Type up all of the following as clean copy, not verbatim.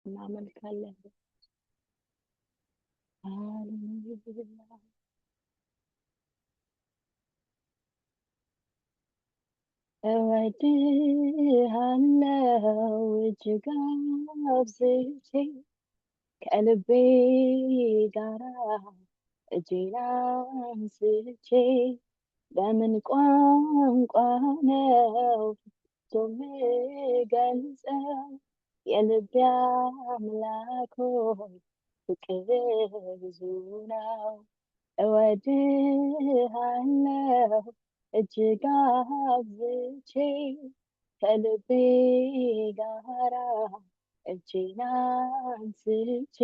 እናመልካለን። ሃሌሉያ እወድሃለው እጅግ አብዝቼ ከልቤ ጋራ እጄን አንስቼ በምን ቋንቋ ነው የምገልጸው የልቤ አምላክ ሆይ ፍቅር ብዙ ነው። እወድሃለው እጅግ አብዝቼ ከልቤ ጋራ እጄን አንስቼ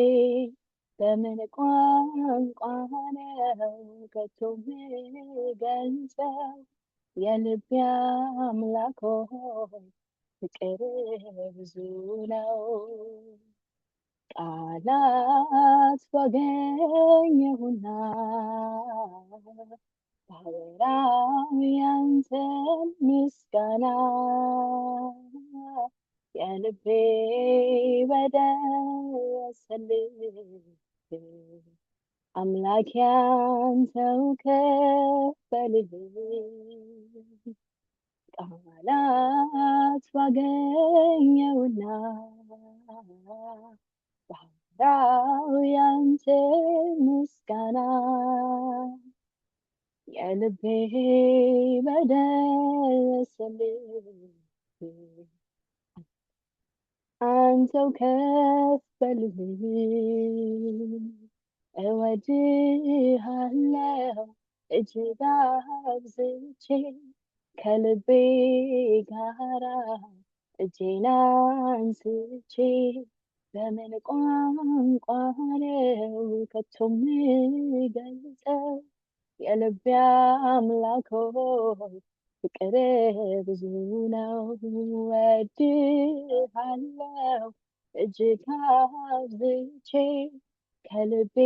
በምን ቋንቋ ነው ከቶ የምገልጸው የልቤ አምላክ ሆይ ፍቅር ብዙ ነው። ቃላት ባገኘሁና ባወራው ያንተን ምስጋና የልቤ በደረሰልህ አምላክ ያንተው ከፈልህ ቃላት ባገኘውና ባወራው ያንተን ምስጋና የልቤ በደረሰልህ አንተው ከፈልህ እወድሃለው እጅግ አብዝቼ ከልቤ ጋራ እጄን አንስቼ በምን ቋንቋ ነው ከቶ የምገልጸው የልቤ አምላክ ሆይ ፍቅር ብዙ ነው። እወድሃለው እጅግ አብዝቼ ከልቤ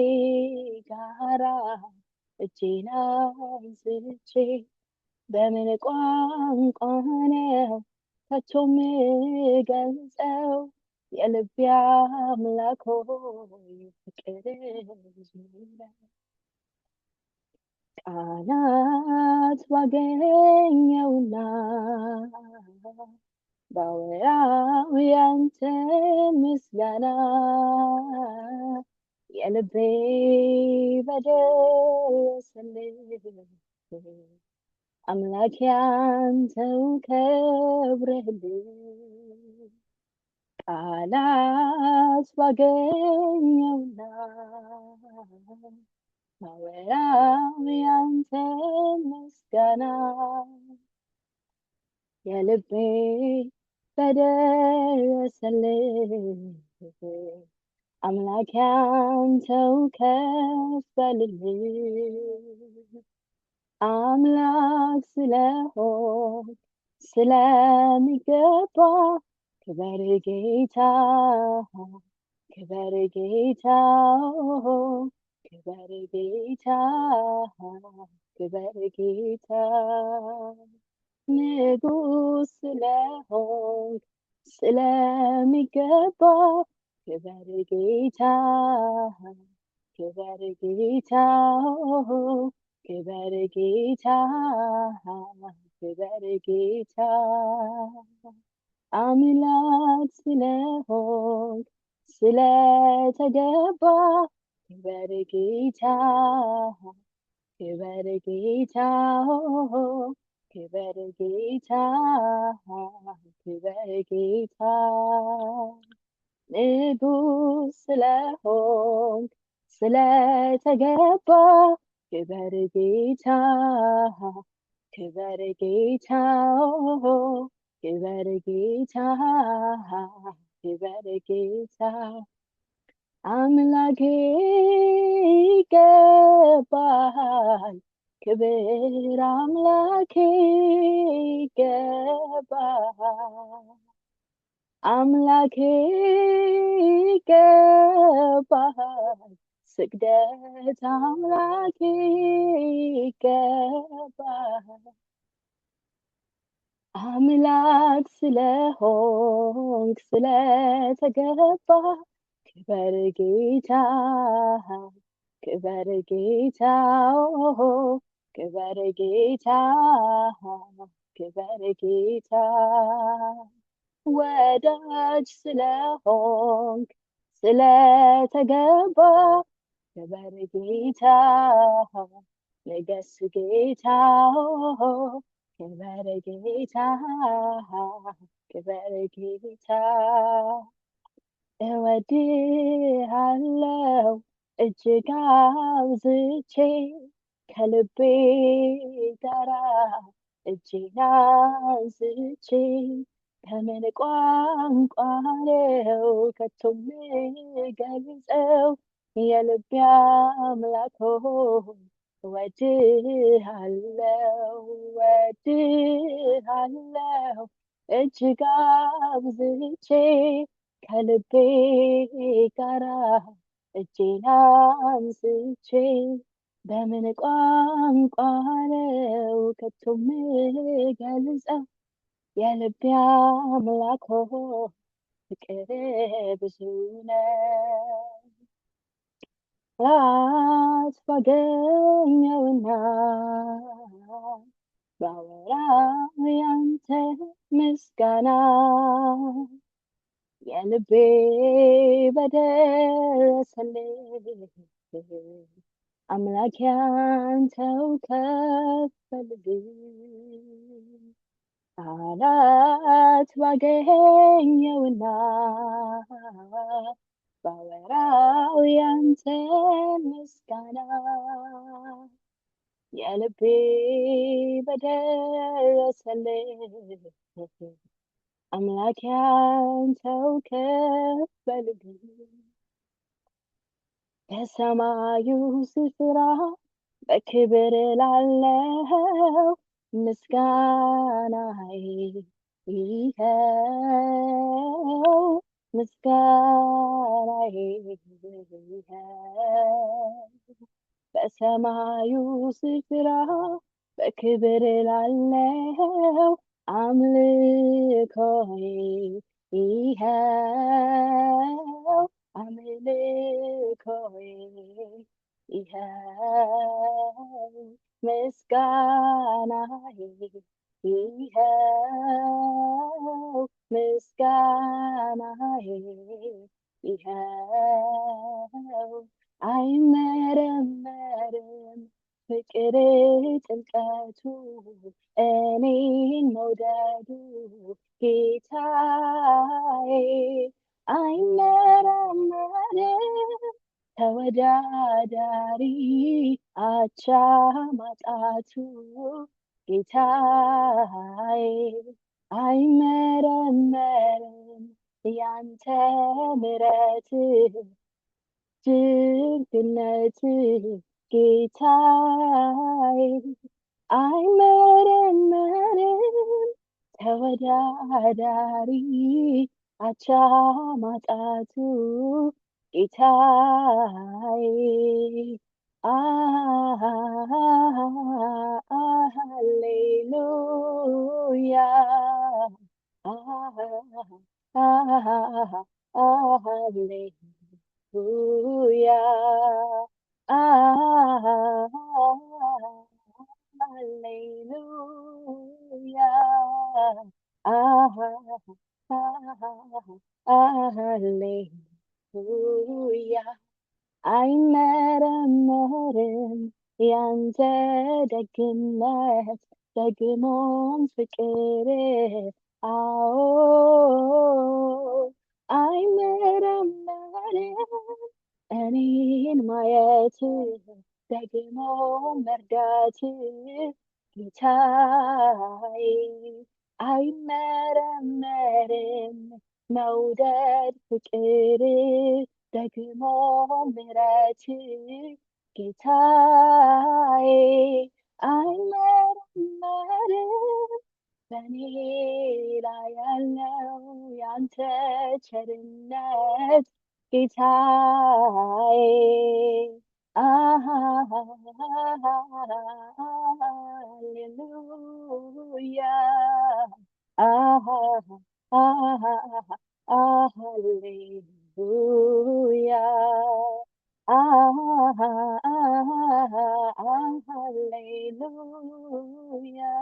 ጋራ እጄን አንስቼ በምን ቋንቋ ነው ከቶ የምገልጸው የልቤ አምላክ ሆይ ፍቅር ብዙ ነው። ቃላት ባገኘውና ባወራው ያንተን ምስጋና የልቤ በደረሰልህ አምላክ ያንተው ከብረህልኝ ቃላት ባገኘውና ባወራው ያንተን ምስጋና የልቤ በደረሰልህ አምላክ ያንተው ከፈልህ አምላክ ስለሆን ስለሚገባ ክበር ጌታ ክበር ጌታ ክበር ጌታ ክበር ጌታ ንጉስ ስለሆንክ ስለሚገባ ክበር ጌታ ክበር ጌታ ክበር ጌታ ክበር ጌታ አምላክ ስለሆንክ ስለተገባ ክበር ጌታ ክበር ጌታ ክበር ጌታ ክበር ጌታ ንጉስ ስለሆንክ ስለተገባ ክበር ጌታ ክበር ጌታ ክበር ጌታ ክበር ጌታ አምላኬ ይገባሃል ክብር አምላኬ ይገባሃል አምላኬ ይገባሃል ስግደት አምላኬ ይገባሃል አምላክ ስለሆንክ ስለተገባ ክበር ጌታ ክበር ጌታ ክበር ጌታ ክበር ጌታ ወዳጅ ስለሆንክ ስለተገባ ክበር ጌታ ንገስ ጌታ ክበር ጌታ ክበር ጌታ እወድሃለው እጅግ አብዝቼ ከልቤ ጋራ እጄን አንስቼ ከምን ቋንቋ ነው ከቶ የምገልጸው የልቤ አምላክ ሆይ እወድሃለው እጅግ አብዝቼ ከልቤ ጋራ እጄን አንስቼ በምን ቋንቋ ነው ከቶ የምገልጸው የልቤ አምላክ ሆይ ፍቅር ብዙ ነው። ራት ባገኘውና ባወራው ያንተ ምስጋና የልቤ በደረሰልኝ አምላክ ያንተው ከፈልልኝ ቃላት ባገኘውና ባወራው ያንተ ምስጋና የልቤ በደረሰልኝ አምላክ ያንተው ከፈልልኝ በሰማዩ ስፍራ በክብር ላለው ምስጋናዬ ይኸው ምስጋናዬ ይኸው በሰማዩ ስፍራ በክብር ላለው አምልኮዬ ይኸው አምልኮዬ ይኸው ምስጋናዬ ይኸው ምስጋናዬ ይኸው አይመረመርም ፍቅር ጥልቀቱ እኔን መውደዱ ጌታዬ አይመረመርም ተወዳዳሪ አቻ ማጣቱ ጌታዬ አይመረመርም ያንተ ምሕረት ጀግንነት ጌታዬ አይመረመርም ተወዳዳሪ አቻ ማጣቱ ጌታዬ ሃሌሉያ ሃሌሉያ ሃሌሉያ ሃሌሉያ አይመረመርም ያንተ ደግነት ደግሞም ፍቅር አዎ አይመረመርም እኔን ማየት ደግሞ መርዳት ጌታዬ አይመረመርም መውደድ ፍቅር ደግሞ ምሕረት ጌታዬ አይመረመርም በኔ ላይ ያለው ያንተ ቸርነት ጌታዬ ሃሌሉያ Hallelujah.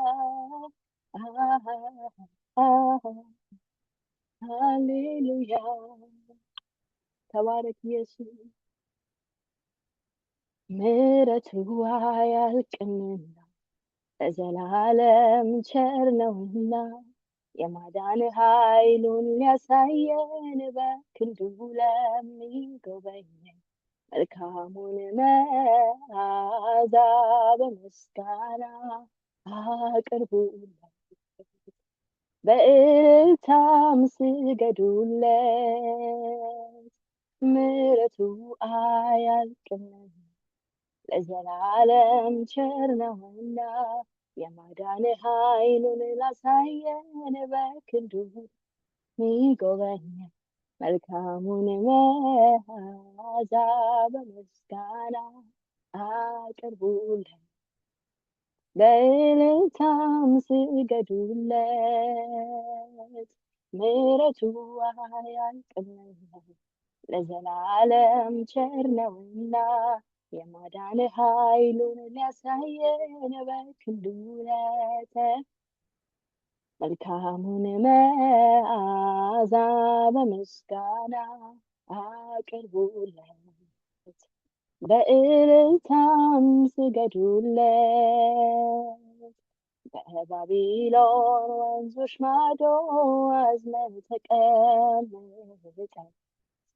Hallelujah. ተባረክ ኢየሱስ። ምሕረቱ አያልቅምና ለዘላለም ቸር ነውና የማዳን ኃይሉን ሊያሳየን በክንዱ ለሚጎበኘን መልካሙን መዓዛ በምስጋና አቅርቡለት፣ በእልልታም ስገዱለት። ምሕረቱ አያልቅምና ለዘላለም ቸር ነውና የማዳን ኃይሉን ላሳየን በክንዱ ሚጎበኘን መልካሙን መዓዛ በምስጋና አቅርቡለት፣ በእልልታም ስገዱለት። ምሕረቱ አያልቅምና ለዘላለም ቸር ነውና የማዳን ኃይሉን ሊያሳየን በክንዱ መልካሙን መዓዛ በምስጋና አቅርቡለት፣ በእልልታም ስገዱለት። በባቢሎን ወንዞች ማዶ አዝነን ተቀምጠን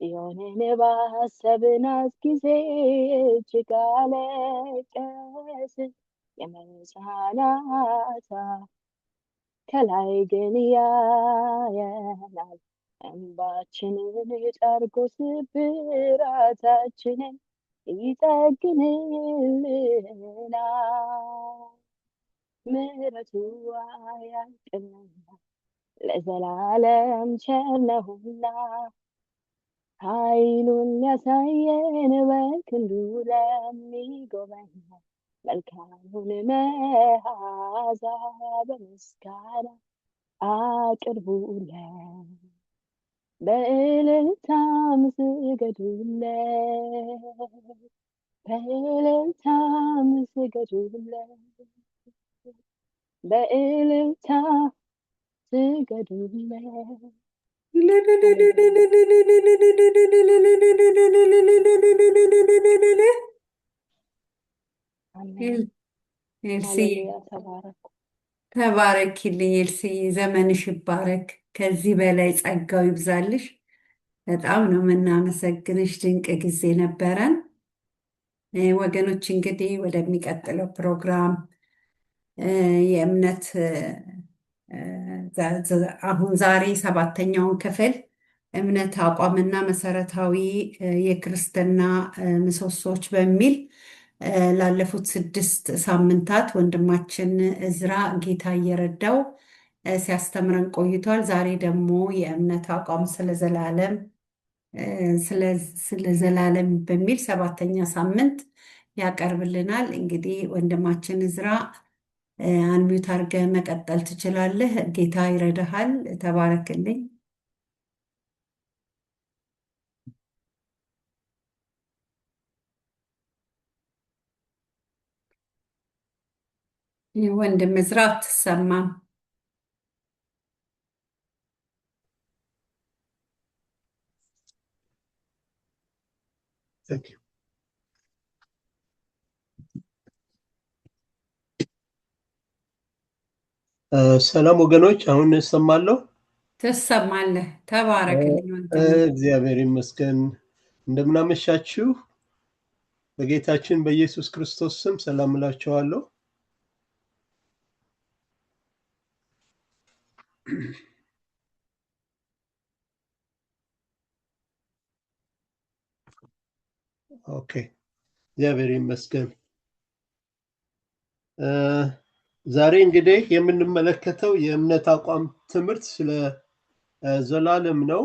ጽዮንን ባሰብናት ጊዜ እጅግ አለቀስን። የመጽናናት ከላይ ግን ያየናል እንባችንን ጠርጎ ስብራታችንን ይጠግንልናል። ምሕረቱ አያልቅምና ለዘላለም ቸር ነውና ኃይሉን ሊያሳየን በክንዱ ለሚጎበኘን መልካሙን መዓዛ በምስጋና አቅርቡለት፣ በእልልታም ስገዱለት፣ በእልልታም ስገዱለት፣ በእልልታ ስገዱለት። ተባረኪልኝ ኤልስዬ፣ ዘመንሽ ይባረክ፣ ከዚህ በላይ ጸጋው ይብዛልሽ። በጣም ነው የምናመሰግንሽ። ድንቅ ጊዜ ነበረን። ወገኖች እንግዲህ ወደሚቀጥለው ፕሮግራም የእምነት አሁን ዛሬ 7ኛውን ክፍል እምነት አቋምና መሰረታዊ የክርስትና ምሰሶች በሚል ላለፉት 6 ሳምንታት ወንድማችን እዝራ ጌታ እየረዳው ሲያስተምረን ቆይቷል። ዛሬ ደግሞ የእምነት አቋም ስለ ዘላለም በሚል 7ኛ ሳምንት ያቀርብልናል። እንግዲህ ወንድማችን እዝራ አንሚዩት አድርገህ መቀጠል ትችላለህ። ጌታ ይረዳሃል። ተባረክልኝ። ወንድም እዝራ አትሰማም። ሰላም ወገኖች፣ አሁን እሰማለሁ። ትሰማለህ። ተባረክልኝ ወንድም። እግዚአብሔር ይመስገን። እንደምን አመሻችሁ። በጌታችን በኢየሱስ ክርስቶስ ስም ሰላም እላችኋለሁ። ኦኬ፣ እግዚአብሔር ይመስገን። ዛሬ እንግዲህ የምንመለከተው የእምነት አቋም ትምህርት ስለ ዘላለም ነው።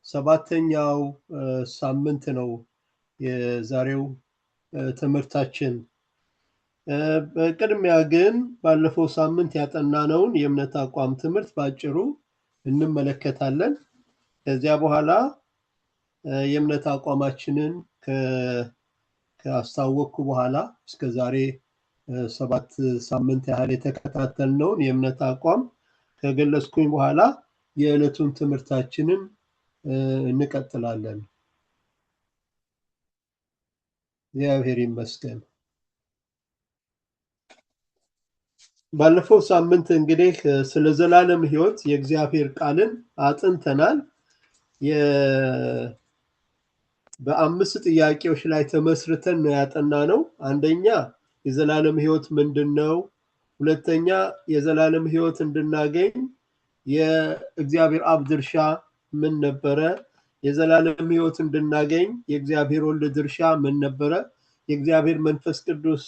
7ኛው ሳምንት ነው የዛሬው ትምህርታችን። በቅድሚያ ግን ባለፈው ሳምንት ያጠናነውን የእምነት አቋም ትምህርት ባጭሩ እንመለከታለን። ከዚያ በኋላ የእምነት አቋማችንን ካስታወቅኩ በኋላ እስከ ዛሬ 7 ሳምንት ያህል የተከታተልነውን የእምነት አቋም ከገለጽኩኝ በኋላ የዕለቱን ትምህርታችንን እንቀጥላለን። እግዚአብሔር ይመስገን። ባለፈው ሳምንት እንግዲህ ስለ ዘላለም ሕይወት የእግዚአብሔር ቃልን አጥንተናል። በአምስት ጥያቄዎች ላይ ተመስርተን ነው ያጠናነው። አንደኛ የዘላለም ሕይወት ምንድነው? ሁለተኛ የዘላለም ሕይወት እንድናገኝ የእግዚአብሔር አብ ድርሻ ምን ነበረ? የዘላለም ሕይወት እንድናገኝ የእግዚአብሔር ወልድ ድርሻ ምን ነበረ? የእግዚአብሔር መንፈስ ቅዱስ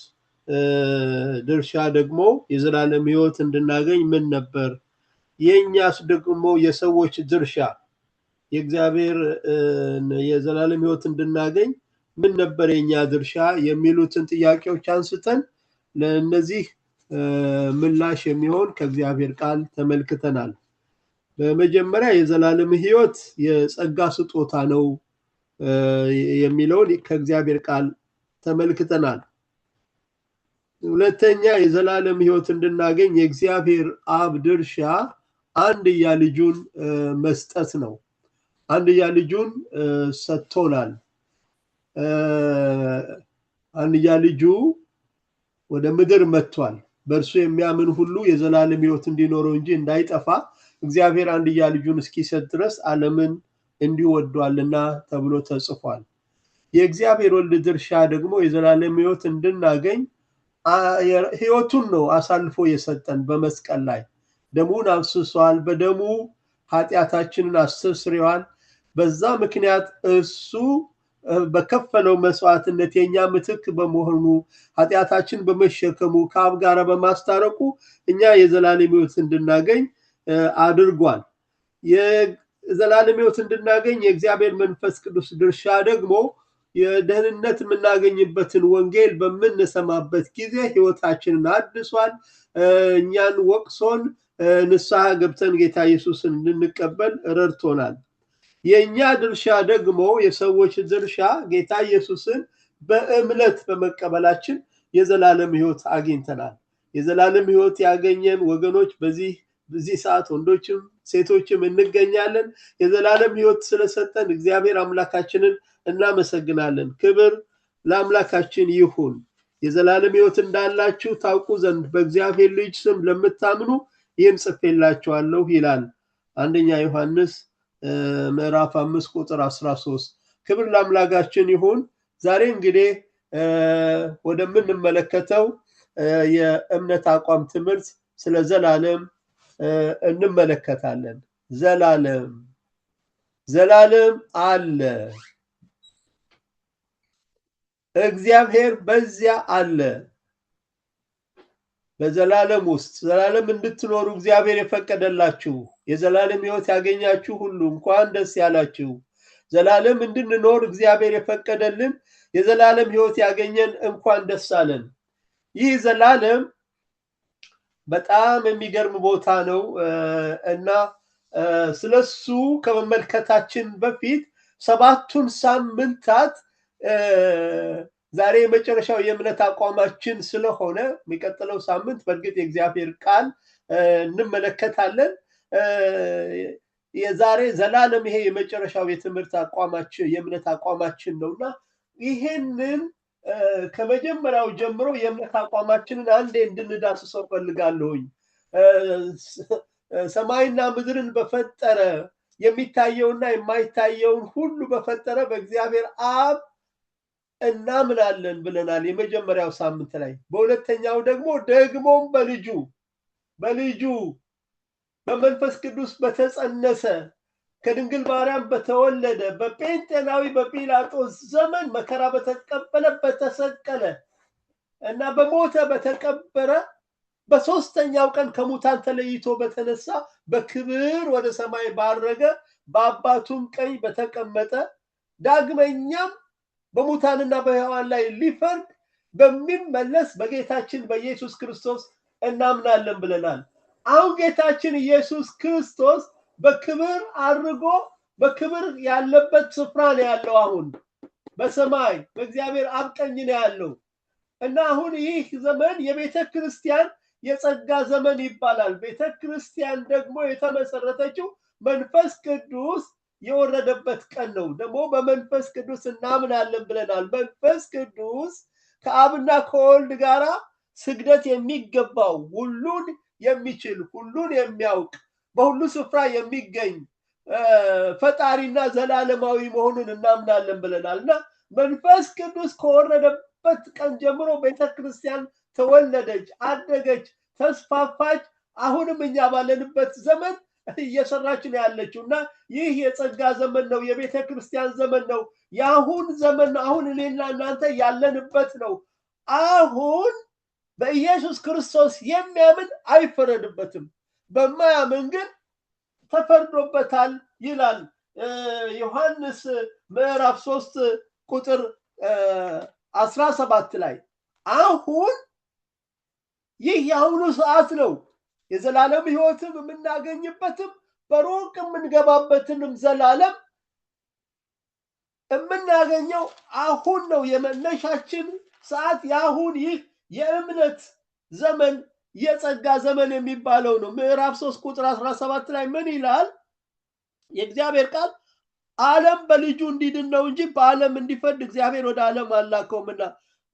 ድርሻ ደግሞ የዘላለም ሕይወት እንድናገኝ ምን ነበር? የኛስ ደግሞ የሰዎች ድርሻ የእግዚአብሔር የዘላለም ሕይወት እንድናገኝ ምን ነበር የኛ ድርሻ? የሚሉትን ጥያቄዎች አንስተን ለነዚህ ምላሽ የሚሆን ከእግዚአብሔር ቃል ተመልክተናል። በመጀመሪያ የዘላለም ሕይወት የጸጋ ስጦታ ነው የሚለውን ከእግዚአብሔር ቃል ተመልክተናል። ሁለተኛ የዘላለም ሕይወት እንድናገኝ የእግዚአብሔር አብ ድርሻ አንድያ ልጁን መስጠት ነው። አንድያ ልጁን ሰጥቶናል። አንድያ ልጁ ወደ ምድር መጥቷል። በእርሱ የሚያምን ሁሉ የዘላለም ሕይወት እንዲኖረው እንጂ እንዳይጠፋ እግዚአብሔር አንድያ ልጁን እስኪሰጥ ድረስ ዓለምን እንዲወዷልና ተብሎ ተጽፏል። የእግዚአብሔር ወልድ ድርሻ ደግሞ የዘላለም ሕይወት እንድናገኝ ሕይወቱን ነው አሳልፎ የሰጠን። በመስቀል ላይ ደሙን አፍስሷል። በደሙ ኃጢአታችንን አስተስርዮአል። በዛ ምክንያት እሱ በከፈለው መስዋዕትነት የኛ ምትክ በመሆኑ ኃጢአታችን በመሸከሙ ከአብ ጋር በማስታረቁ እኛ የዘላለም ሕይወት እንድናገኝ አድርጓል። የዘላለም ሕይወት እንድናገኝ የእግዚአብሔር መንፈስ ቅዱስ ድርሻ ደግሞ የደህንነት የምናገኝበትን ወንጌል በምንሰማበት ጊዜ ሕይወታችንን አድሷል። እኛን ወቅሶን ንስሐ ገብተን ጌታ ኢየሱስን እንድንቀበል ረድቶናል። የኛ ድርሻ ደግሞ የሰዎች ድርሻ ጌታ ኢየሱስን በእምነት በመቀበላችን የዘላለም ሕይወት አግኝተናል። የዘላለም ሕይወት ያገኘን ወገኖች በዚህ ሰዓት ወንዶችም ሴቶችም እንገኛለን። የዘላለም ሕይወት ስለሰጠን እግዚአብሔር አምላካችንን እናመሰግናለን። ክብር ለአምላካችን ይሁን። የዘላለም ሕይወት እንዳላችሁ ታውቁ ዘንድ በእግዚአብሔር ልጅ ስም ለምታምኑ ይህን ጽፌላችኋለሁ ይላል አንደኛ ዮሐንስ ምዕራፍ 5 ቁጥር 13። ክብር ለአምላካችን ይሁን። ዛሬ እንግዲህ ወደምንመለከተው የእምነት አቋም ትምህርት ስለ ዘላለም እንመለከታለን። ዘላለም አለ። እግዚአብሔር በዚያ አለ። በዘላለም ውስጥ ዘላለም እንድትኖሩ እግዚአብሔር የፈቀደላችሁ የዘላለም ሕይወት ያገኛችሁ ሁሉ እንኳን ደስ ያላችሁ። ዘላለም እንድንኖር እግዚአብሔር የፈቀደልን የዘላለም ሕይወት ያገኘን እንኳን ደስ አለን። ይህ ዘላለም በጣም የሚገርም ቦታ ነው እና ስለሱ ከመመልከታችን በፊት 7ቱን ሳምንታት ዛሬ የመጨረሻው የእምነት አቋማችን ስለሆነ የሚቀጥለው ሳምንት በእርግጥ የእግዚአብሔር ቃል እንመለከታለን። የዛሬ ዘላለም ይሄ የመጨረሻው የትምህርት አቋማችን የእምነት አቋማችን ነውና ይሄንን ከመጀመሪያው ጀምሮ የእምነት አቋማችንን አንዴ እንድንዳስሰው ፈልጋለሁኝ። ሰማይና ምድርን በፈጠረ የሚታየውና የማይታየውን ሁሉ በፈጠረ በእግዚአብሔር አብ እናምናለን ብለናል የመጀመሪያው ሳምንት ላይ። በሁለተኛው ደግሞም በልጁ በመንፈስ ቅዱስ በተጸነሰ ከድንግል ማርያም በተወለደ በጴንጤናዊ በጲላጦስ ዘመን መከራ በተቀበለ በተሰቀለ እና በሞተ በተቀበረ በሶስተኛው ቀን ከሙታን ተለይቶ በተነሳ በክብር ወደ ሰማይ ባረገ በአባቱም ቀኝ በተቀመጠ ዳግመኛም በሙታንና በሕያዋን ላይ ሊፈርድ በሚመለስ በጌታችን በኢየሱስ ክርስቶስ እናምናለን ብለናል። አሁን ጌታችን ኢየሱስ ክርስቶስ በክብር አድርጎ በክብር ያለበት ስፍራ ነው ያለው። አሁን በሰማይ በእግዚአብሔር አብ ቀኝ ነው ያለው እና አሁን ይህ ዘመን የቤተ ክርስቲያን የጸጋ ዘመን ይባላል። ቤተ ክርስቲያን ደግሞ የተመሰረተችው መንፈስ ቅዱስ የወረደበት ቀን ነው። ደግሞ በመንፈስ ቅዱስ እናምናለን ብለናል። መንፈስ ቅዱስ ከአብና ከወልድ ጋራ ስግደት የሚገባው ሁሉን የሚችል ሁሉን የሚያውቅ በሁሉ ስፍራ የሚገኝ ፈጣሪና ዘላለማዊ መሆኑን እናምናለን ብለናል እና መንፈስ ቅዱስ ከወረደበት ቀን ጀምሮ ቤተክርስቲያን ተወለደች፣ አደገች፣ ተስፋፋች። አሁንም እኛ ባለንበት ዘመን እየሰራች ነው ያለችው እና ይህ የጸጋ ዘመን ነው፣ የቤተ ክርስቲያን ዘመን ነው፣ የአሁን ዘመን ነው። አሁን እኔና እናንተ ያለንበት ነው። አሁን በኢየሱስ ክርስቶስ የሚያምን አይፈረድበትም፣ በማያምን ግን ተፈርዶበታል ይላል ዮሐንስ ምዕራፍ 3 ቁጥር 17 ላይ። አሁን ይህ የአሁኑ ሰዓት ነው። የዘላለም ሕይወትም የምናገኝበትም በሩቅ የምንገባበትንም ዘላለም የምናገኘው አሁን ነው። የመነሻችን ሰዓት የአሁን ይህ የእምነት ዘመን የጸጋ ዘመን የሚባለው ነው። ምዕራፍ 3 ቁጥር 17 ላይ ምን ይላል? የእግዚአብሔር ቃል ዓለም በልጁ እንዲድን ነው እንጂ በዓለም እንዲፈርድ እግዚአብሔር ወደ ዓለም አላከውምና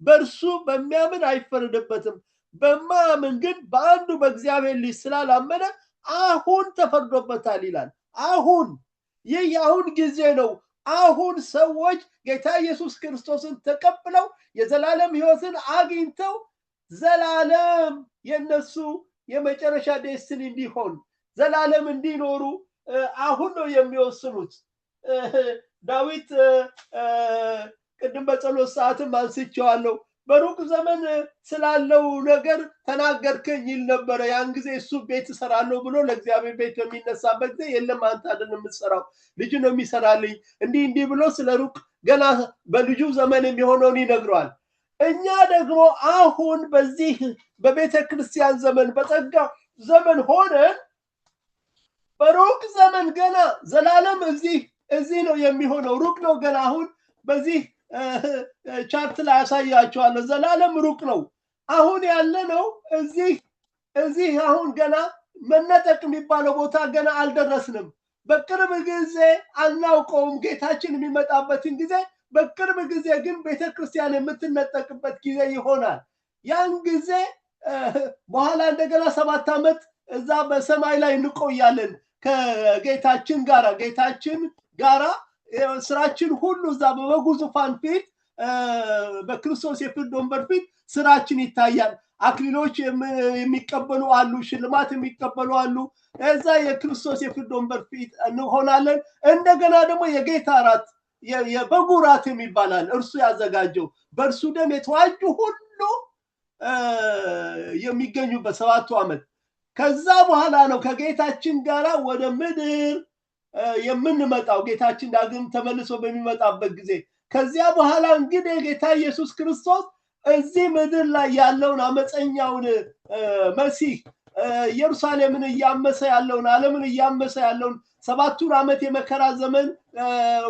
በእርሱ በሚያምን አይፈረድበትም። በማያምን ግን በአንዱ በእግዚአብሔር ልጅ ስላላመነ አሁን ተፈርዶበታል ይላል። አሁን ይህ የአሁን ጊዜ ነው። አሁን ሰዎች ጌታ ኢየሱስ ክርስቶስን ተቀብለው የዘላለም ሕይወትን አግኝተው ዘላለም የነሱ የመጨረሻ ዴስቲኒ እንዲሆን ዘላለም እንዲኖሩ አሁን ነው የሚወስኑት። ዳዊት ቅድም በጸሎት ሰዓትም አንስቼዋለሁ። በሩቅ ዘመን ስላለው ነገር ተናገርከኝ ይል ነበረ። ያን ጊዜ እሱ ቤት እሰራለሁ ብሎ ለእግዚአብሔር ቤት በሚነሳበት ጊዜ የለም አንተ አይደለም የምትሰራው ልጁ ነው የሚሰራልኝ እንዲህ ብሎ ስለ ሩቅ ገና በልጁ ዘመን የሚሆነውን ይነግረዋል። እኛ ደግሞ አሁን በዚህ በቤተ ክርስቲያን ዘመን በጸጋ ዘመን ሆነን በሩቅ ዘመን ገና ዘላለም እዚህ ነው የሚሆነው። ሩቅ ነው ገና። አሁን በዚህ ቻርት ላይ ያሳያቸዋለሁ። ዘላለም ሩቅ ነው። አሁን ያለነው እዚህ አሁን ገና መነጠቅ የሚባለው ቦታ ገና አልደረስንም። በቅርብ ጊዜ አናውቀውም ጌታችን የሚመጣበትን ጊዜ። በቅርብ ጊዜ ግን ቤተክርስቲያን የምትነጠቅበት ጊዜ ይሆናል። ያን ጊዜ በኋላ እንደገና 7 ዓመት እዛ በሰማይ ላይ እንቆያለን ከጌታችን ጋራ ስራችን ሁሉ እዛ በበጉ ዙፋን ፊት በክርስቶስ የፍርድ ወንበር ፊት ስራችን ይታያል። አክሊሎች የሚቀበሉ አሉ፣ ሽልማት የሚቀበሉ አሉ። እዛ የክርስቶስ የፍርድ ወንበር ፊት እንሆናለን። እንደገና ደግሞ የጌታ ራት የበጉ ራት የሚባላል እርሱ ያዘጋጀው በእርሱ ደም የተዋጁ ሁሉ የሚገኙበት 7 ዓመት። ከዛ በኋላ ነው ከጌታችን ጋራ ወደ ምድር የምንመጣው ጌታችን ዳግም ተመልሶ በሚመጣበት ጊዜ። ከዚያ በኋላ እንግዲህ ጌታ ኢየሱስ ክርስቶስ እዚህ ምድር ላይ ያለውን አመፀኛውን መሲህ ኢየሩሳሌምን እያመሰ ያለውን ዓለምን እያመሰ ያለውን 7 ዓመት የመከራ ዘመን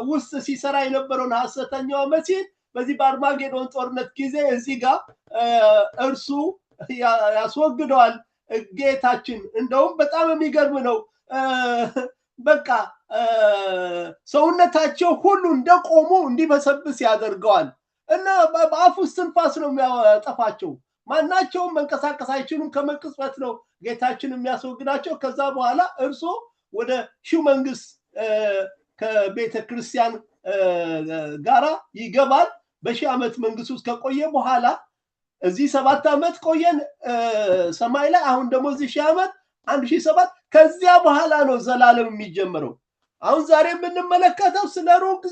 ውስጥ ሲሰራ የነበረውን ሐሰተኛው መሲህ በዚህ በአርማጌዶን ጦርነት ጊዜ እዚህ ጋር እርሱ ያስወግደዋል ጌታችን። እንደውም በጣም የሚገርም ነው። በቃ ሰውነታቸው ሁሉ እንደቆሙ እንዲበሰብስ ያደርገዋል እና በአፉ እስትንፋስ ነው የሚያጠፋቸው። ማናቸውም መንቀሳቀስ አይችሉም። ከመቅጽበት ነው ጌታችን የሚያስወግዳቸው። ከዛ በኋላ እርሱ ወደ ሺው መንግስት ከቤተ ክርስቲያን ጋራ ይገባል። በሺህ ዓመት መንግስት ውስጥ ከቆየ በኋላ እዚህ 7 ዓመት ቆየን ሰማይ ላይ። አሁን ደግሞ እዚህ 1000 ዓመት 1007 ከዚያ በኋላ ነው ዘላለም የሚጀምረው። አሁን ዛሬ የምንመለከተው ስለ ሩቅ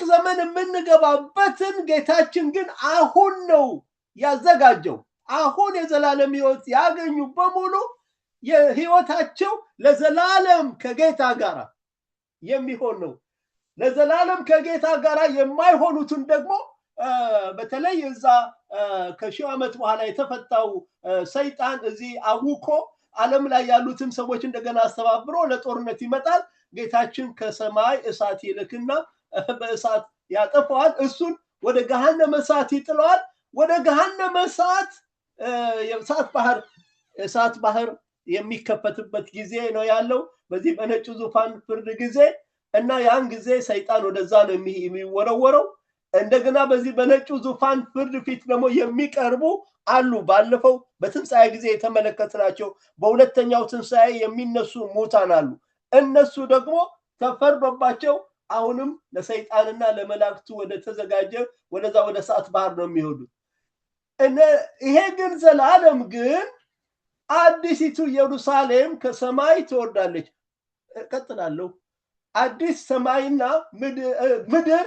ዘመን የምንገባበትን ጌታችን ግን አሁን ነው ያዘጋጀው። አሁን የዘላለም ሕይወት ያገኙ በሙሉ የሕይወታቸው ለዘላለም ከጌታ ጋር የሚሆን ነው። ለዘላለም ከጌታ ጋር የማይሆኑትን ደግሞ በተለይ እዛ ከሺህ ዓመት በኋላ የተፈታው ሰይጣን እዚህ አውኮ ዓለም ላይ ያሉትን ሰዎች እንደገና አስተባብሮ ለጦርነት ይመጣል። ጌታችን ከሰማይ እሳት ይልክና በእሳት ያጠፋዋል። እሱን ወደ ገሃነመ እሳት ይጥለዋል። ወደ ገሃነመ እሳት እሳት ባህር የሚከፈትበት ጊዜ ነው ያለው በዚህ በነጩ ዙፋን ፍርድ ጊዜ እና ያን ጊዜ ሰይጣን ወደዛ ነው የሚወረወረው። እንደገና በዚህ በነጩ ዙፋን ፍርድ ፊት ደግሞ የሚቀርቡ አሉ። ባለፈው በትንሣኤ ጊዜ የተመለከትናቸው በሁለተኛው ትንሣኤ የሚነሱ ሙታን አሉ። እነሱ ደግሞ ተፈርዶባቸው አሁንም ለሰይጣንና ለመላእክቱ ወደ ተዘጋጀ ወደዛ ወደ እሳት ባህር ነው የሚሄዱት። ይሄ ግን ዘላለም ግን አዲሲቱ ኢየሩሳሌም ከሰማይ ትወርዳለች። ቀጥላለሁ። አዲስ ሰማይና ምድር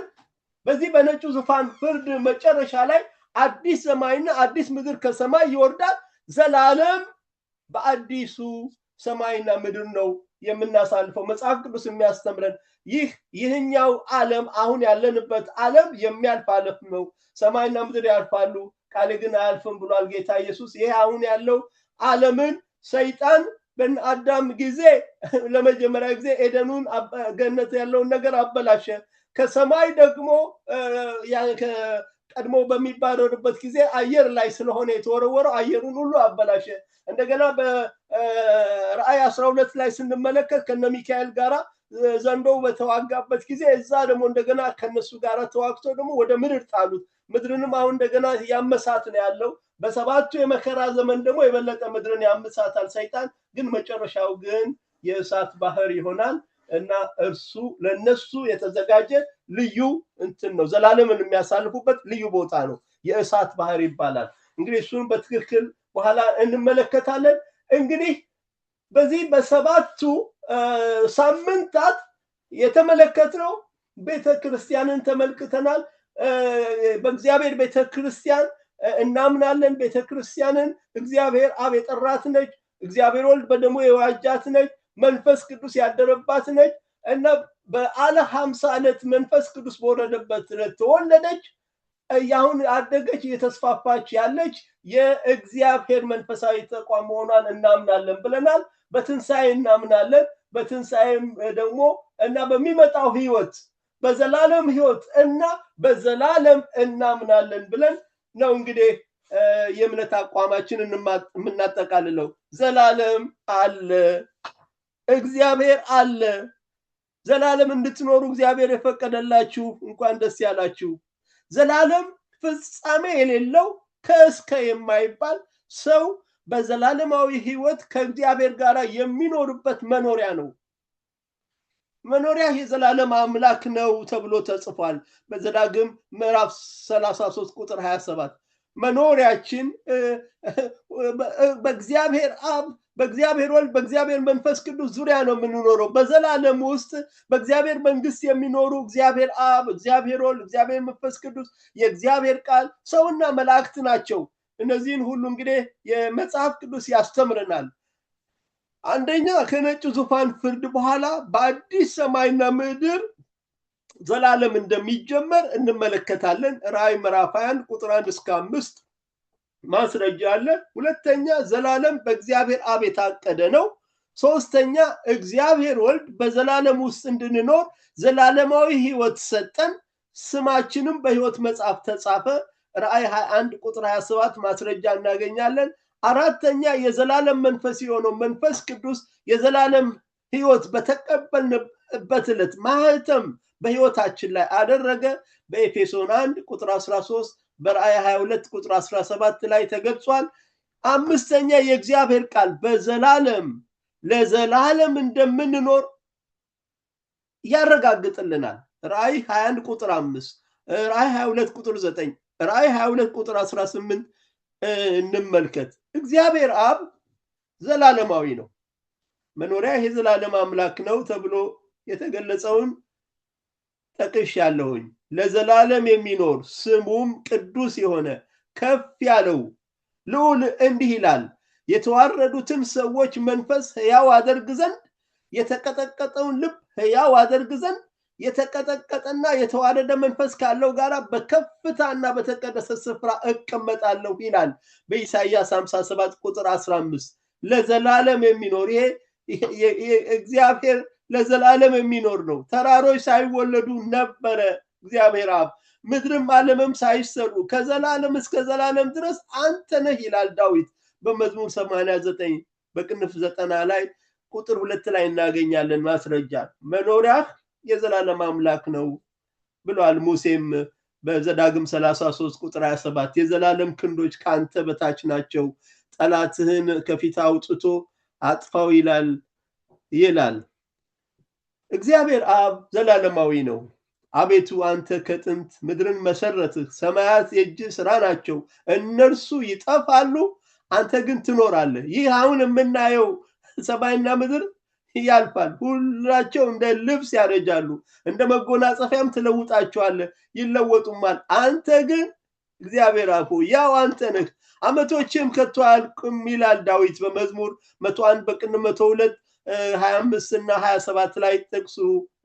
በዚህ በነጩ ዙፋን ፍርድ መጨረሻ ላይ አዲስ ሰማይና አዲስ ምድር ከሰማይ ይወርዳል። ዘላለም በአዲሱ ሰማይና ምድር ነው የምናሳልፈው። መጽሐፍ ቅዱስ የሚያስተምረን ይህኛው ዓለም አሁን ያለንበት ዓለም የሚያልፍ ዓለም ነው። ሰማይና ምድር ያልፋሉ፣ ቃሌ ግን አያልፍም ብሏል ጌታ ኢየሱስ። ይሄ አሁን ያለው ዓለምን ሰይጣን በአዳም ጊዜ ለመጀመሪያ ጊዜ ኤደኑን ገነት ያለውን ነገር አበላሸ። ከሰማይ ደግሞ ቀድሞ በሚባረርበት ጊዜ አየር ላይ ስለሆነ የተወረወረው አየሩን ሁሉ አበላሸ። እንደገና በራእይ 12 ላይ ስንመለከት ከነ ሚካኤል ጋራ ዘንዶው በተዋጋበት ጊዜ እዛ ደግሞ እንደገና ከነሱ ጋራ ተዋግቶ ደግሞ ወደ ምድር ጣሉት። ምድርንም አሁን እንደገና ያመሳት ነው ያለው። በሰባቱ የመከራ ዘመን ደግሞ የበለጠ ምድርን ያመሳታል ሰይጣን። ግን መጨረሻው ግን የእሳት ባህር ይሆናል እና እርሱ ለነሱ የተዘጋጀ ልዩ እንትን ነው። ዘላለምን የሚያሳልፉበት ልዩ ቦታ ነው። የእሳት ባህር ይባላል። እንግዲህ እሱን በትክክል በኋላ እንመለከታለን። እንግዲህ በዚህ በሰባቱ ሳምንታት የተመለከትነው ቤተክርስቲያንን ተመልክተናል። በእግዚአብሔር ቤተክርስቲያን እናምናለን። ቤተክርስቲያንን እግዚአብሔር አብ የጠራት ነች። እግዚአብሔር ወልድ በደሙ የዋጃት ነች። መንፈስ ቅዱስ ያደረባት ነች እና በዓለ 50 ዕለት መንፈስ ቅዱስ በወረደበት ዕለት ተወለደች። ያሁን አደገች፣ እየተስፋፋች ያለች የእግዚአብሔር መንፈሳዊ ተቋም መሆኗን እናምናለን ብለናል። በትንሣኤ እናምናለን። በትንሣኤም ደግሞ እና በሚመጣው ህይወት በዘላለም ህይወት እና በዘላለም እናምናለን ብለን ነው እንግዲህ የእምነት አቋማችንን የምናጠቃልለው። ዘላለም አለ፣ እግዚአብሔር አለ። ዘላለም እንድትኖሩ እግዚአብሔር የፈቀደላችሁ እንኳን ደስ ያላችሁ። ዘላለም ፍጻሜ የሌለው ከእስከ የማይባል ሰው በዘላለማዊ ህይወት ከእግዚአብሔር ጋር የሚኖርበት መኖሪያ ነው። መኖሪያ የዘላለም አምላክ ነው ተብሎ ተጽፏል በዘዳግም ምዕራፍ 33 ቁጥር 27። መኖሪያችን በእግዚአብሔር አብ፣ በእግዚአብሔር ወልድ፣ በእግዚአብሔር መንፈስ ቅዱስ ዙሪያ ነው የምንኖረው። በዘላለም ውስጥ በእግዚአብሔር መንግስት የሚኖሩ እግዚአብሔር አብ፣ እግዚአብሔር ወልድ፣ እግዚአብሔር መንፈስ ቅዱስ፣ የእግዚአብሔር ቃል፣ ሰውና መላእክት ናቸው። እነዚህን ሁሉ እንግዲህ የመጽሐፍ ቅዱስ ያስተምረናል። አንደኛ ከነጭ ዙፋን ፍርድ በኋላ በአዲስ ሰማይና ምድር ዘላለም እንደሚጀመር እንመለከታለን። ራእይ ምዕራፍ 21 ቁጥር 1 እስከ 5 ማስረጃ አለ። ሁለተኛ ዘላለም በእግዚአብሔር አብ የታቀደ ነው። ሶስተኛ እግዚአብሔር ወልድ በዘላለም ውስጥ እንድንኖር ዘላለማዊ ህይወት ሰጠን፣ ስማችንም በህይወት መጽሐፍ ተጻፈ። ራእይ 21 ቁጥር 27 ማስረጃ እናገኛለን። አራተኛ የዘላለም መንፈስ የሆነው መንፈስ ቅዱስ የዘላለም ህይወት በተቀበልንበት ዕለት ማህተም በህይወታችን ላይ አደረገ። በኤፌሶን 1 ቁጥር 13 በራእይ 22 ቁጥር 17 ላይ ተገልጿል። አምስተኛ የእግዚአብሔር ቃል በዘላለም ለዘላለም እንደምንኖር ያረጋግጥልናል። ራእይ 21 ቁጥር 5፣ ራእይ 22 ቁጥር 9፣ ራእይ 22 ቁጥር 18 እንመልከት። እግዚአብሔር አብ ዘላለማዊ ነው። መኖሪያ የዘላለም አምላክ ነው ተብሎ የተገለጸውን ጠቅሻለሁኝ። ለዘላለም የሚኖር ስሙም ቅዱስ የሆነ ከፍ ያለው ልዑል እንዲህ ይላል፣ የተዋረዱትን ሰዎች መንፈስ ሕያው አደርግ ዘንድ፣ የተቀጠቀጠውን ልብ ሕያው አደርግ ዘንድ፣ የተቀጠቀጠና የተዋረደ መንፈስ ካለው ጋር በከፍታና በተቀደሰ ስፍራ እቀመጣለሁ ይላል በኢሳይያስ 57 ቁጥር 15። ለዘላለም የሚኖር ይሄ እግዚአብሔር ለዘላለም የሚኖር ነው። ተራሮች ሳይወለዱ ነበረ እግዚአብሔር አብ፣ ምድርም ዓለምም ሳይሰሩ ከዘላለም እስከ ዘላለም ድረስ አንተ ነህ ይላል ዳዊት በመዝሙር 89 በቅንፍ 90 ላይ ቁጥር 2 ላይ እናገኛለን ማስረጃ። መኖሪያህ የዘላለም አምላክ ነው ብሏል ሙሴም በዘዳግም 33 ቁጥር 27። የዘላለም ክንዶች ካንተ በታች ናቸው፣ ጠላትህን ከፊት አውጥቶ አጥፋው ይላል። እግዚአብሔር አብ ዘላለማዊ ነው። አቤቱ አንተ ከጥንት ምድርን መሰረትህ፣ ሰማያት የእጅህ ስራ ናቸው፣ እነርሱ ይጠፋሉ፣ አንተ ግን ትኖራለህ። ይህ አሁን የምናየው ሰማይና ምድር ያልፋል፣ ሁላቸው እንደ ልብስ ያረጃሉ፣ እንደ መጎናጸፊያም ትለውጣቸዋለህ፣ ይለወጡማል። አንተ ግን እግዚአብሔር አብ ያው አንተ ነህ፣ ዓመቶችም ከቶ አያልቁም ይላል ዳዊት በመዝሙር 101 በቅንፍ 102 25 እና 27 ላይ ጥቅሱ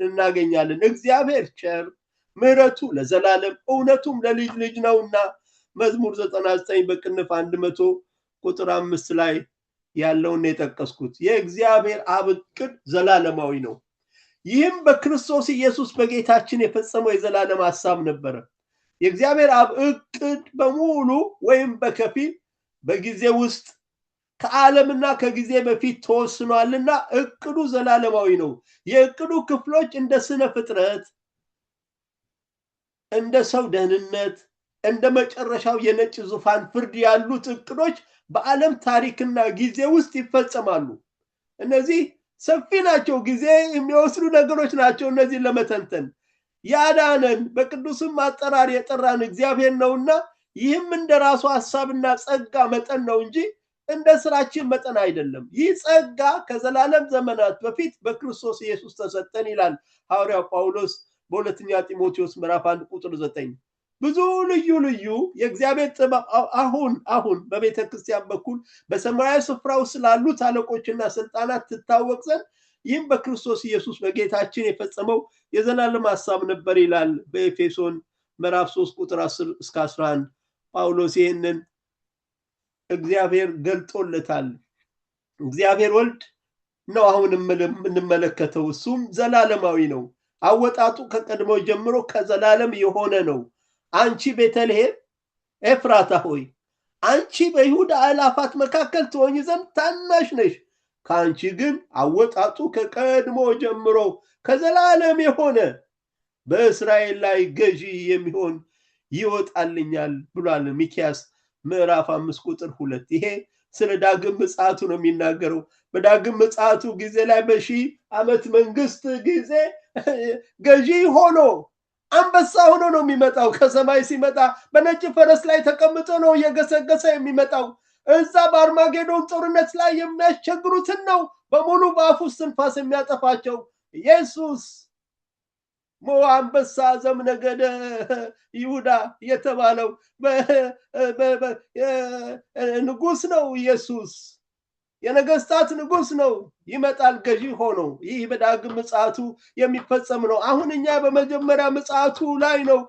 እናገኛለን። እግዚአብሔር ቸር፣ ምሕረቱ ለዘላለም እውነቱም ለልጅ ልጅ ነውና መዝሙር 99 በቅንፍ 100 ቁጥር 5 ላይ ያለውን የጠቀስኩት። የእግዚአብሔር አብ ዕቅድ ዘላለማዊ ነው። ይህም በክርስቶስ ኢየሱስ በጌታችን የፈጸመው የዘላለም ሐሳብ ነበረ። የእግዚአብሔር አብ ዕቅድ በሙሉ ወይም በከፊል በጊዜ ውስጥ ከዓለምና ከጊዜ በፊት ተወስኗልና ዕቅዱ ዘላለማዊ ነው። የዕቅዱ ክፍሎች እንደ ስነ ፍጥረት፣ እንደ ሰው ደህንነት፣ እንደ መጨረሻው የነጭ ዙፋን ፍርድ ያሉት ዕቅዶች በዓለም ታሪክና ጊዜ ውስጥ ይፈጸማሉ። እነዚህ ሰፊ ናቸው፣ ጊዜ የሚወስዱ ነገሮች ናቸው። እነዚህን ለመተንተን ያዳነን በቅዱስም አጠራር የጠራን እግዚአብሔር ነውና ይህም እንደ ራሱ ሐሳብና ጸጋ መጠን ነው እንጂ እንደ ስራችን መጠን አይደለም። ይህ ጸጋ ከዘላለም ዘመናት በፊት በክርስቶስ ኢየሱስ ተሰጠን ይላል ሐዋርያው ጳውሎስ በሁለተኛ ጢሞቴዎስ ምዕራፍ 1 ቁጥር 9። ብዙ ልዩ ልዩ የእግዚአብሔር ጥበብ አሁን በቤተ ክርስቲያን በኩል በሰማያዊ ስፍራው ስላሉት አለቆችና ስልጣናት ትታወቅ ዘንድ ይህም በክርስቶስ ኢየሱስ በጌታችን የፈጸመው የዘላለም ሐሳብ ነበር ይላል በኤፌሶን ምዕራፍ 3 ቁጥር 10 እስከ 11። ጳውሎስ ይህንን እግዚአብሔር ገልጦለታል። እግዚአብሔር ወልድ ነው አሁን የምንመለከተው። እሱም ዘላለማዊ ነው። አወጣጡ ከቀድሞ ጀምሮ ከዘላለም የሆነ ነው። አንቺ ቤተልሔም ኤፍራታ ሆይ አንቺ በይሁዳ አእላፋት መካከል ትሆኚ ዘንድ ታናሽ ነሽ፣ ከአንቺ ግን አወጣጡ ከቀድሞ ጀምሮ ከዘላለም የሆነ በእስራኤል ላይ ገዢ የሚሆን ይወጣልኛል ብሏል ሚክያስ ምዕራፍ 5 ቁጥር 2። ይሄ ስለ ዳግም ምጽአቱ ነው የሚናገረው። በዳግም ምጽአቱ ጊዜ ላይ በሺህ ዓመት መንግስት ጊዜ ገዢ ሆኖ አንበሳ ሆኖ ነው የሚመጣው። ከሰማይ ሲመጣ በነጭ ፈረስ ላይ ተቀምጦ ነው እየገሰገሰ የሚመጣው። እዛ በአርማጌዶን ጦርነት ላይ የሚያስቸግሩትን ነው በሙሉ በአፉ እስትንፋስ የሚያጠፋቸው። ኢየሱስ አንበሳ ዘምነገደ ይሁዳ የተባለው ንጉስ ነው። ኢየሱስ የነገስታት ንጉስ ነው። ይመጣል ገዢ ሆኖ። ይህ በዳግም ምጽአቱ የሚፈጸም ነው። አሁን እኛ በመጀመሪያ ምጽአቱ ላይ ነው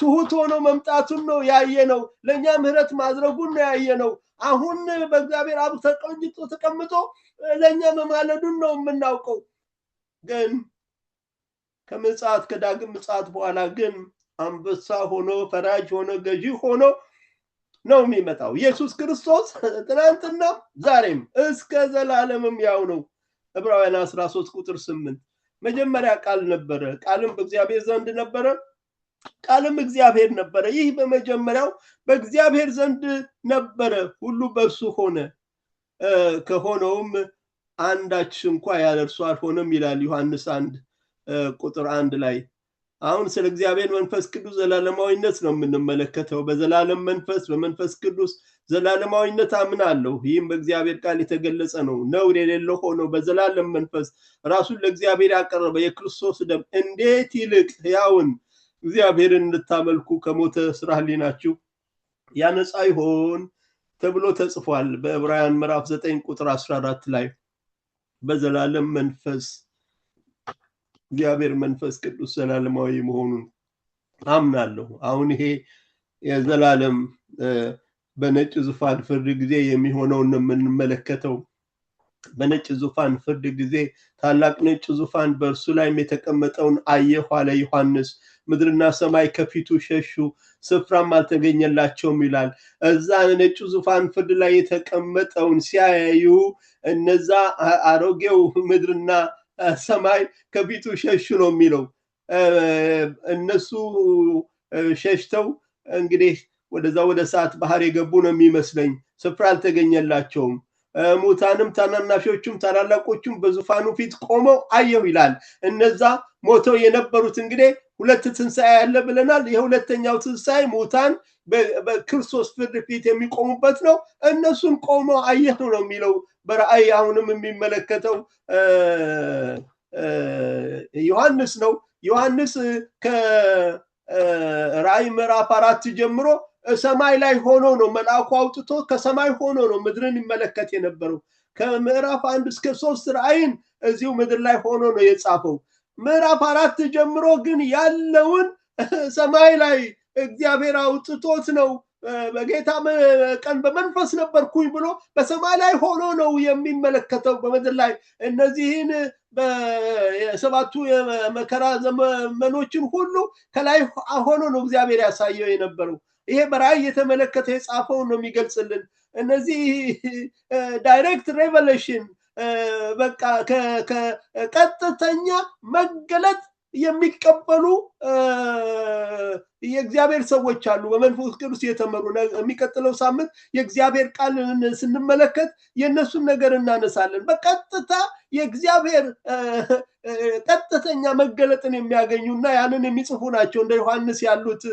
ትሁት ሆኖ መምጣቱን ነው ያየነው። ለእኛ ምህረት ማድረጉን ነው ያየነው። አሁን በእግዚአብሔር አብ ተቀምጦ ለእኛ መማለዱን ነው የምናውቀው። ግን ከምጽአት ከዳግም ምጽአት በኋላ ግን አንበሳ ሆኖ ፈራጅ ሆኖ ገዢ ሆኖ ነው የሚመጣው። ኢየሱስ ክርስቶስ ትናንትና ዛሬም እስከ ዘላለምም ያው ነው። ዕብራውያን 13 ቁጥር 8 መጀመሪያ ቃል ነበረ፣ ቃልም በእግዚአብሔር ዘንድ ነበረ፣ ቃልም እግዚአብሔር ነበረ። ይህ በመጀመሪያው በእግዚአብሔር ዘንድ ነበረ፣ ሁሉ በእርሱ ሆነ፣ ከሆነውም አንዳች እንኳ ያለ እርሱ አልሆነም ይላል ዮሐንስ 1 ቁጥር 1 ላይ። አሁን ስለ እግዚአብሔር መንፈስ ቅዱስ ዘላለማዊነት ነው የምንመለከተው። በዘላለም መንፈስ በመንፈስ ቅዱስ ዘላለማዊነት አምናለሁ። ይህም በእግዚአብሔር ቃል የተገለጸ ነው። ነውር የሌለው ሆኖ በዘላለም መንፈስ ራሱን ለእግዚአብሔር ያቀረበ የክርስቶስ ደም እንዴት ይልቅ ሕያውን እግዚአብሔርን እንድታመልኩ ከሞተ ስራ ሕሊናችሁ ያነጻ ይሆን ተብሎ ተጽፏል በዕብራውያን ምዕራፍ 9 ቁጥር 14 ላይ። በዘላለም መንፈስ እግዚአብሔር መንፈስ ቅዱስ ዘላለማዊ መሆኑን አምናለሁ። አሁን ይሄ የዘላለም በነጭ ዙፋን ፍርድ ጊዜ የሚሆነውን የምንመለከተው። በነጭ ዙፋን ፍርድ ጊዜ ታላቅ ነጭ ዙፋን በእርሱ ላይም የተቀመጠውን አየሁ አለ ዮሐንስ። ምድርና ሰማይ ከፊቱ ሸሹ፣ ስፍራም አልተገኘላቸውም ይላል። እዛ ነጭ ዙፋን ፍርድ ላይ የተቀመጠውን ሲያዩ እነዛ አሮጌው ምድርና ሰማይ ከፊቱ ሸሹ ነው የሚለው። እነሱ ሸሽተው እንግዲህ ወደዛ ወደ እሳት ባህር የገቡ ነው የሚመስለኝ። ስፍራ አልተገኘላቸውም። ሙታንም ታናናሾቹም ታላላቆቹም በዙፋኑ ፊት ቆመው አየሁ ይላል። እነዛ ሞተው የነበሩት እንግዲህ ሁለት ትንሣኤ ያለ ብለናል። የሁለተኛው ትንሣኤ ሙታን በክርስቶስ ፍርድ ፊት የሚቆሙበት ነው። እነሱን ቆመው አየሁ ነው የሚለው በራእይ አሁንም የሚመለከተው ዮሐንስ ነው። ዮሐንስ ከራእይ ምዕራፍ 4 ጀምሮ ሰማይ ላይ ሆኖ ነው መልአኩ አውጥቶ ከሰማይ ሆኖ ነው ምድርን ይመለከት የነበረው። ከምዕራፍ 1 እስከ 3 ራእይን እዚሁ ምድር ላይ ሆኖ ነው የጻፈው። ምዕራፍ 4 ጀምሮ ግን ያለውን ሰማይ ላይ እግዚአብሔር አውጥቶት ነው። በጌታ ቀን በመንፈስ ነበርኩኝ ብሎ በሰማይ ላይ ሆኖ ነው የሚመለከተው። በምድር ላይ እነዚህን በሰባቱ የመከራ ዘመኖችን ሁሉ ከላይ ሆኖ ነው እግዚአብሔር ያሳየው የነበረው። ይሄ በራእይ የተመለከተ የጻፈው ነው የሚገልጽልን። እነዚህ ዳይሬክት ሬቨሌሽን በቃ ከቀጥተኛ መገለጥ የሚቀበሉ የእግዚአብሔር ሰዎች አሉ፣ በመንፈስ ቅዱስ የተመሩ። የሚቀጥለው ሳምንት የእግዚአብሔር ቃል ስንመለከት የእነሱን ነገር እናነሳለን። በቀጥታ የእግዚአብሔር ቀጥተኛ መገለጥን የሚያገኙና ያንን የሚጽፉ ናቸው እንደ ዮሐንስ ያሉት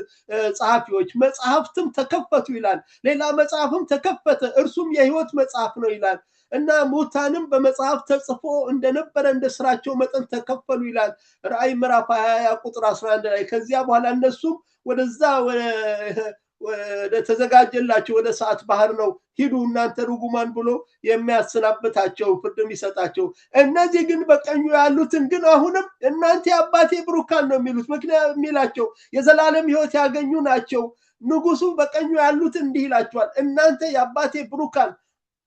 ጸሐፊዎች። መጽሐፍትም ተከፈቱ ይላል። ሌላ መጽሐፍም ተከፈተ፣ እርሱም የሕይወት መጽሐፍ ነው ይላል። እና ሙታንም በመጽሐፍ ተጽፎ እንደነበረ እንደ ስራቸው መጠን ተከፈሉ ይላል ራእይ ምዕራፍ 20 ቁጥር 11 ላይ። ከዚያ በኋላ እነሱም ወደዛ ወደ ተዘጋጀላቸው ወደ እሳት ባህር ነው ሂዱ እናንተ ርጉማን ብሎ የሚያሰናብታቸው ፍርድም ይሰጣቸው። እነዚህ ግን በቀኙ ያሉትን ግን አሁንም እናንተ የአባቴ ብሩካን ነው የሚሉት። ምክንያት የሚላቸው የዘላለም ሕይወት ያገኙ ናቸው። ንጉሱ በቀኙ ያሉትን እንዲህ ይላቸዋል፣ እናንተ የአባቴ ብሩካን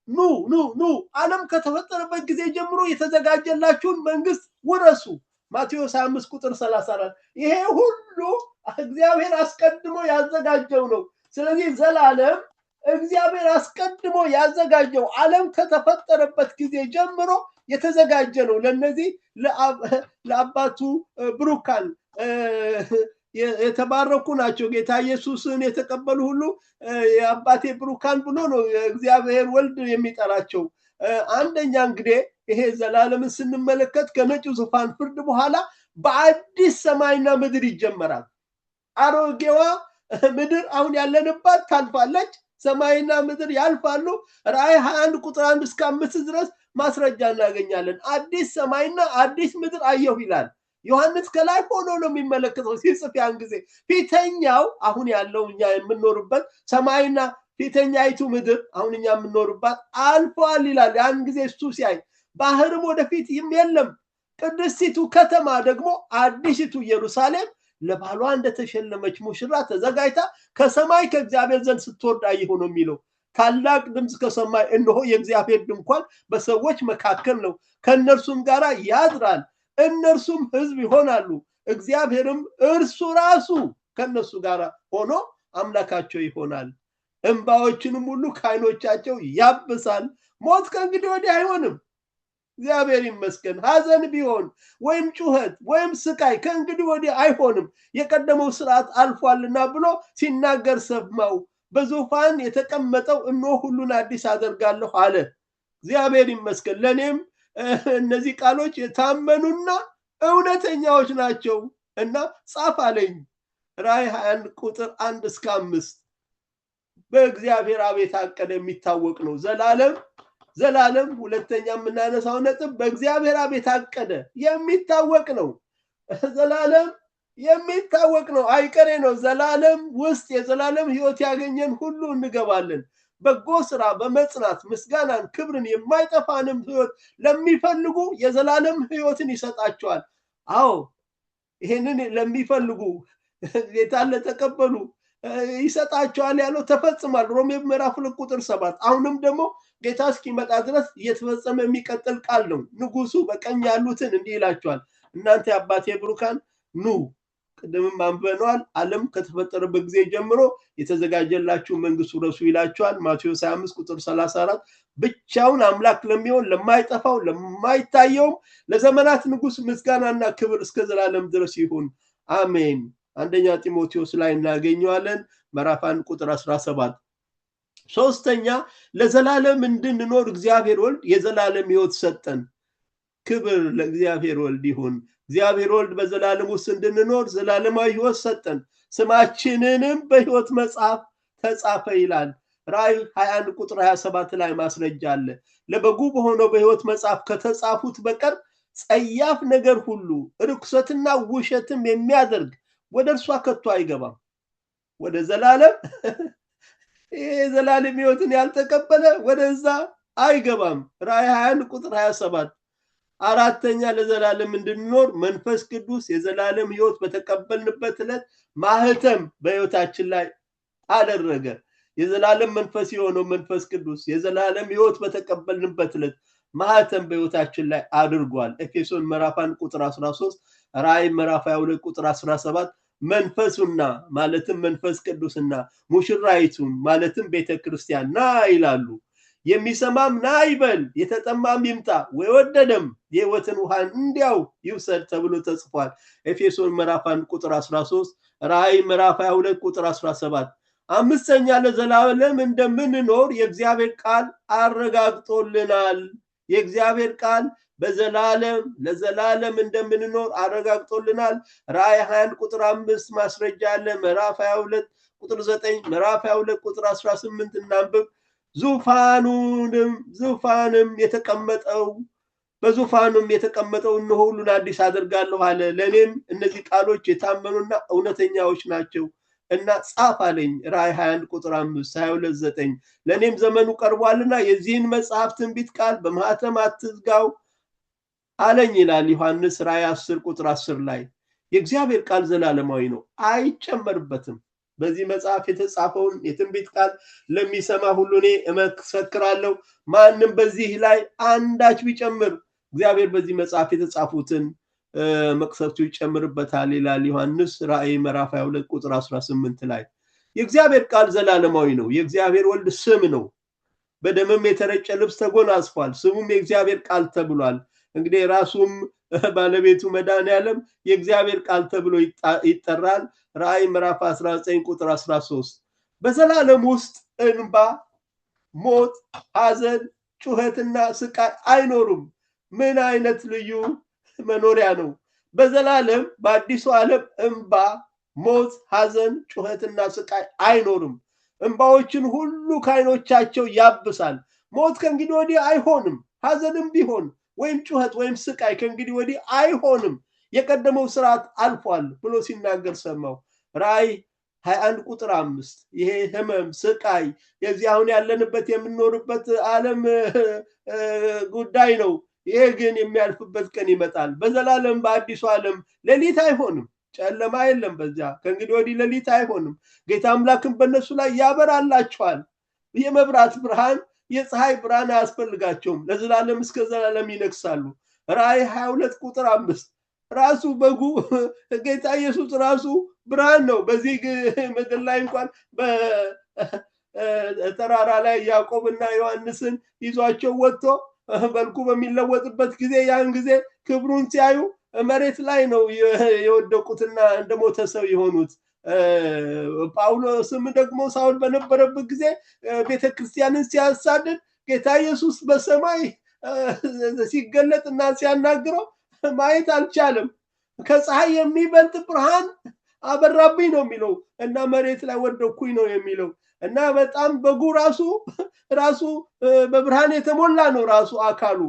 ኑ ኑ ኑ፣ ዓለም ከተፈጠረበት ጊዜ ጀምሮ የተዘጋጀላችሁን መንግስት ውረሱ። ማቴዎስ 5 ቁጥር 34። ይሄ ሁሉ እግዚአብሔር አስቀድሞ ያዘጋጀው ነው። ስለዚህ ዘላለም እግዚአብሔር አስቀድሞ ያዘጋጀው ዓለም ከተፈጠረበት ጊዜ ጀምሮ የተዘጋጀ ነው። ለነዚህ ለአባቱ ብሩካን የተባረኩ ናቸው። ጌታ ኢየሱስን የተቀበሉ ሁሉ የአባቴ ብሩካን ብሎ ነው እግዚአብሔር ወልድ የሚጠራቸው። አንደኛ እንግዲህ ይሄ ዘላለምን ስንመለከት ከነጭ ዙፋን ፍርድ በኋላ በአዲስ ሰማይና ምድር ይጀመራል። አሮጌዋ ምድር አሁን ያለንባት ታልፋለች፣ ሰማይና ምድር ያልፋሉ። ራእይ 21 ቁጥር 1 እስከ 5 ድረስ ማስረጃ እናገኛለን። አዲስ ሰማይና አዲስ ምድር አየሁ ይላል ዮሐንስ። ከላይ ሆኖ ነው የሚመለከተው ሲጽፍ። ያን ጊዜ ፊተኛው አሁን ያለው እኛ የምንኖርበት ሰማይና ፊተኛይቱ ምድር አሁን እኛ የምንኖርባት አልፏል ይላል። ያን ጊዜ እሱ ሲያይ ባህርም ወደፊት የለም። ቅድስቲቱ ከተማ ደግሞ አዲሲቱ ኢየሩሳሌም ለባሏ እንደተሸለመች ሙሽራ ተዘጋጅታ ከሰማይ ከእግዚአብሔር ዘንድ ስትወርድ አየሁ ነው የሚለው። ታላቅ ድምፅ ከሰማይ እነሆ የእግዚአብሔር ድንኳን በሰዎች መካከል ነው፣ ከእነርሱም ጋር ያድራል፣ እነርሱም ሕዝብ ይሆናሉ፣ እግዚአብሔርም እርሱ ራሱ ከእነሱ ጋር ሆኖ አምላካቸው ይሆናል። እንባዎችንም ሁሉ ከዓይኖቻቸው ያብሳል። ሞት ከእንግዲህ ወዲህ አይሆንም። እግዚአብሔር ይመስገን። ሐዘን ቢሆን ወይም ጩኸት ወይም ስቃይ ከእንግዲህ ወዲህ አይሆንም፣ የቀደመው ስርዓት አልፏልና ብሎ ሲናገር ሰማው። በዙፋን የተቀመጠው እነሆ ሁሉን አዲስ አደርጋለሁ አለ። እግዚአብሔር ይመስገን። ለእኔም እነዚህ ቃሎች የታመኑና እውነተኛዎች ናቸው እና ጻፍ አለኝ። ራእይ 21 ቁጥር 1 እስከ 5 በእግዚአብሔር አብ የታቀደ የሚታወቅ ነው። ዘላለም ሁለተኛ የምናነሳው ነጥብ በእግዚአብሔር አብ የታቀደ የሚታወቅ ነው። ዘላለም የሚታወቅ ነው፣ አይቀሬ ነው። ዘላለም ውስጥ የዘላለም ሕይወት ያገኘን ሁሉ እንገባለን። በጎ ስራ በመጽናት ምስጋናን፣ ክብርን፣ የማይጠፋንም ሕይወት ለሚፈልጉ የዘላለም ሕይወትን ይሰጣቸዋል። አዎ ይሄንን ለሚፈልጉ ጌታን ለተቀበሉ ይሰጣቸዋል ያለው ተፈጽሟል። ሮሜ ምዕራፍ 2 ቁጥር 7 አሁንም ደግሞ ጌታ እስኪመጣ ድረስ እየተፈጸመ የሚቀጥል ቃል ነው። ንጉሱ በቀኝ ያሉትን እንዲህ ይላቸዋል፣ እናንተ የአባቴ ብሩካን ኑ፣ ቅድምም አንብበነዋል፣ ዓለም ከተፈጠረበት ጊዜ ጀምሮ የተዘጋጀላችሁ መንግስት ውረሱ ይላቸዋል። ማቴዎስ 25 ቁጥር 34 ብቻውን አምላክ ለሚሆን ለማይጠፋው ለማይታየውም ለዘመናት ንጉስ ምስጋናና ክብር እስከ ዘላለም ድረስ ይሁን አሜን። አንደኛ ጢሞቴዎስ ላይ እናገኘዋለን ምዕራፍ 1 ቁጥር 17። ሶስተኛ ለዘላለም እንድንኖር እግዚአብሔር ወልድ የዘላለም ሕይወት ሰጠን። ክብር ለእግዚአብሔር ወልድ ይሁን። እግዚአብሔር ወልድ በዘላለም ውስጥ እንድንኖር ዘላለማዊ ሕይወት ሰጠን፣ ስማችንንም በሕይወት መጽሐፍ ተጻፈ ይላል። ራእይ 21 ቁጥር 27 ላይ ማስረጃ አለ። ለበጉ በሆነው በሕይወት መጽሐፍ ከተጻፉት በቀር ጸያፍ ነገር ሁሉ ርኩሰትና ውሸትም የሚያደርግ ወደ እርሷ ከቶ አይገባም። ወደ ዘላለም ዘላለም ሕይወትን ያልተቀበለ ወደዛ አይገባም። ራእይ 21 ቁጥር 27። አራተኛ ለዘላለም እንድንኖር መንፈስ ቅዱስ የዘላለም ሕይወት በተቀበልንበት ዕለት ማህተም በሕይወታችን ላይ አደረገ። የዘላለም መንፈስ የሆነው መንፈስ ቅዱስ የዘላለም ሕይወት በተቀበልንበት ዕለት ማህተም በሕይወታችን ላይ አድርጓል። ኤፌሶን ምዕራፍ 1 ቁጥር 13፣ ራእይ ምዕራፍ 22 ቁጥር 17 መንፈሱና ማለትም መንፈስ ቅዱስና ሙሽራይቱን ማለትም ቤተክርስቲያን ና ይላሉ። የሚሰማም ና ይበል፣ የተጠማም ይምጣ፣ የወደደም የሕይወትን ውሃን እንዲያው ይውሰድ ተብሎ ተጽፏል። ኤፌሶን ምዕራፍ 1 ቁጥር 13፣ ራእይ ምዕራፍ 22 ቁጥር 17። አምስተኛ ለዘላለም እንደምንኖር የእግዚአብሔር ቃል አረጋግጦልናል። የእግዚአብሔር ቃል ለዘላለም እንደምንኖር አረጋግጦልናል። ራእይ 21 ቁጥር 5 ማስረጃ አለ። ምዕራፍ 22 ቁጥር 9፣ ምዕራፍ 22 ቁጥር 18 እናንብብ። ዙፋንም የተቀመጠው እነሆ ሁሉን አዲስ አደርጋለሁ አለ። ለእኔም እነዚህ ቃሎች የታመኑና እውነተኛዎች ናቸው እና ጻፍ አለኝ። ራእይ 21 ቁጥር 5፣ 22 9 ለእኔም ዘመኑ ቀርቧልና የዚህን መጽሐፍ ትንቢት ቃል በማህተም አትዝጋው አለኝ ይላል ዮሐንስ ራእይ 10 ቁጥር 10 ላይ። የእግዚአብሔር ቃል ዘላለማዊ ነው፣ አይጨመርበትም። በዚህ መጽሐፍ የተጻፈውን የትንቢት ቃል ለሚሰማ ሁሉ እኔ እመሰክራለሁ፣ ማንም በዚህ ላይ አንዳች ቢጨምር እግዚአብሔር በዚህ መጽሐፍ የተጻፉትን መቅሰፍቱ ይጨምርበታል ይላል ዮሐንስ ራእይ ምዕራፍ 22 ቁጥር 18 ላይ። የእግዚአብሔር ቃል ዘላለማዊ ነው። የእግዚአብሔር ወልድ ስም ነው። በደምም የተረጨ ልብስ ተጎናጽፏል፣ ስሙም የእግዚአብሔር ቃል ተብሏል። እንግዲህ ራሱም ባለቤቱ መድኃኔዓለም የእግዚአብሔር ቃል ተብሎ ይጠራል። ራእይ ምዕራፍ 19 ቁጥር 13። በዘላለም ውስጥ እንባ፣ ሞት፣ ሐዘን፣ ጩኸትና ስቃይ አይኖሩም። ምን አይነት ልዩ መኖሪያ ነው! በዘላለም በአዲሱ ዓለም እንባ፣ ሞት፣ ሐዘን፣ ጩኸትና ስቃይ አይኖርም። እንባዎችን ሁሉ ከዓይኖቻቸው ያብሳል። ሞት ከእንግዲህ ወዲህ አይሆንም። ሐዘንም ቢሆን ወይም ጩኸት ወይም ስቃይ ከእንግዲህ ወዲህ አይሆንም፣ የቀደመው ስርዓት አልፏል ብሎ ሲናገር ሰማው። ራእይ 21 ቁጥር 5። ይሄ ህመም፣ ስቃይ የዚህ አሁን ያለንበት የምንኖርበት ዓለም ጉዳይ ነው። ይሄ ግን የሚያልፍበት ቀን ይመጣል። በዘላለም በአዲሱ ዓለም ሌሊት አይሆንም፣ ጨለማ የለም። በዚያ ከእንግዲህ ወዲህ ሌሊት አይሆንም። ጌታ አምላክም በእነሱ ላይ ያበራላቸዋል። የመብራት ብርሃን፣ የፀሐይ ብርሃን አያስፈልጋቸውም። ለዘላለም እስከ ዘላለም ይነግሳሉ። ራእይ 22 ቁጥር 5። ራሱ በጉ ጌታ ኢየሱስ ራሱ ብርሃን ነው። በዚህ ምድር ላይ እንኳን በተራራ ላይ ያዕቆብና ዮሐንስን ይዟቸው ወጥቶ መልኩ በሚለወጥበት ጊዜ ያን ጊዜ ክብሩን ሲያዩ መሬት ላይ ነው የወደቁትና እንደሞተ ሰው የሆኑት። ጳውሎስም ደግሞ ሳውል በነበረበት ጊዜ ቤተክርስቲያንን ሲያሳድድ ጌታ ኢየሱስ በሰማይ ሲገለጥና ሲያናግረው ማየት አልቻለም። ከፀሐይ የሚበልጥ ብርሃን አበራብኝ ነው የሚለው እና መሬት ላይ ወደኩኝ ነው የሚለው እና በጣም በጉ ራሱ በብርሃን የተሞላ ነው። ራሱ አካሉ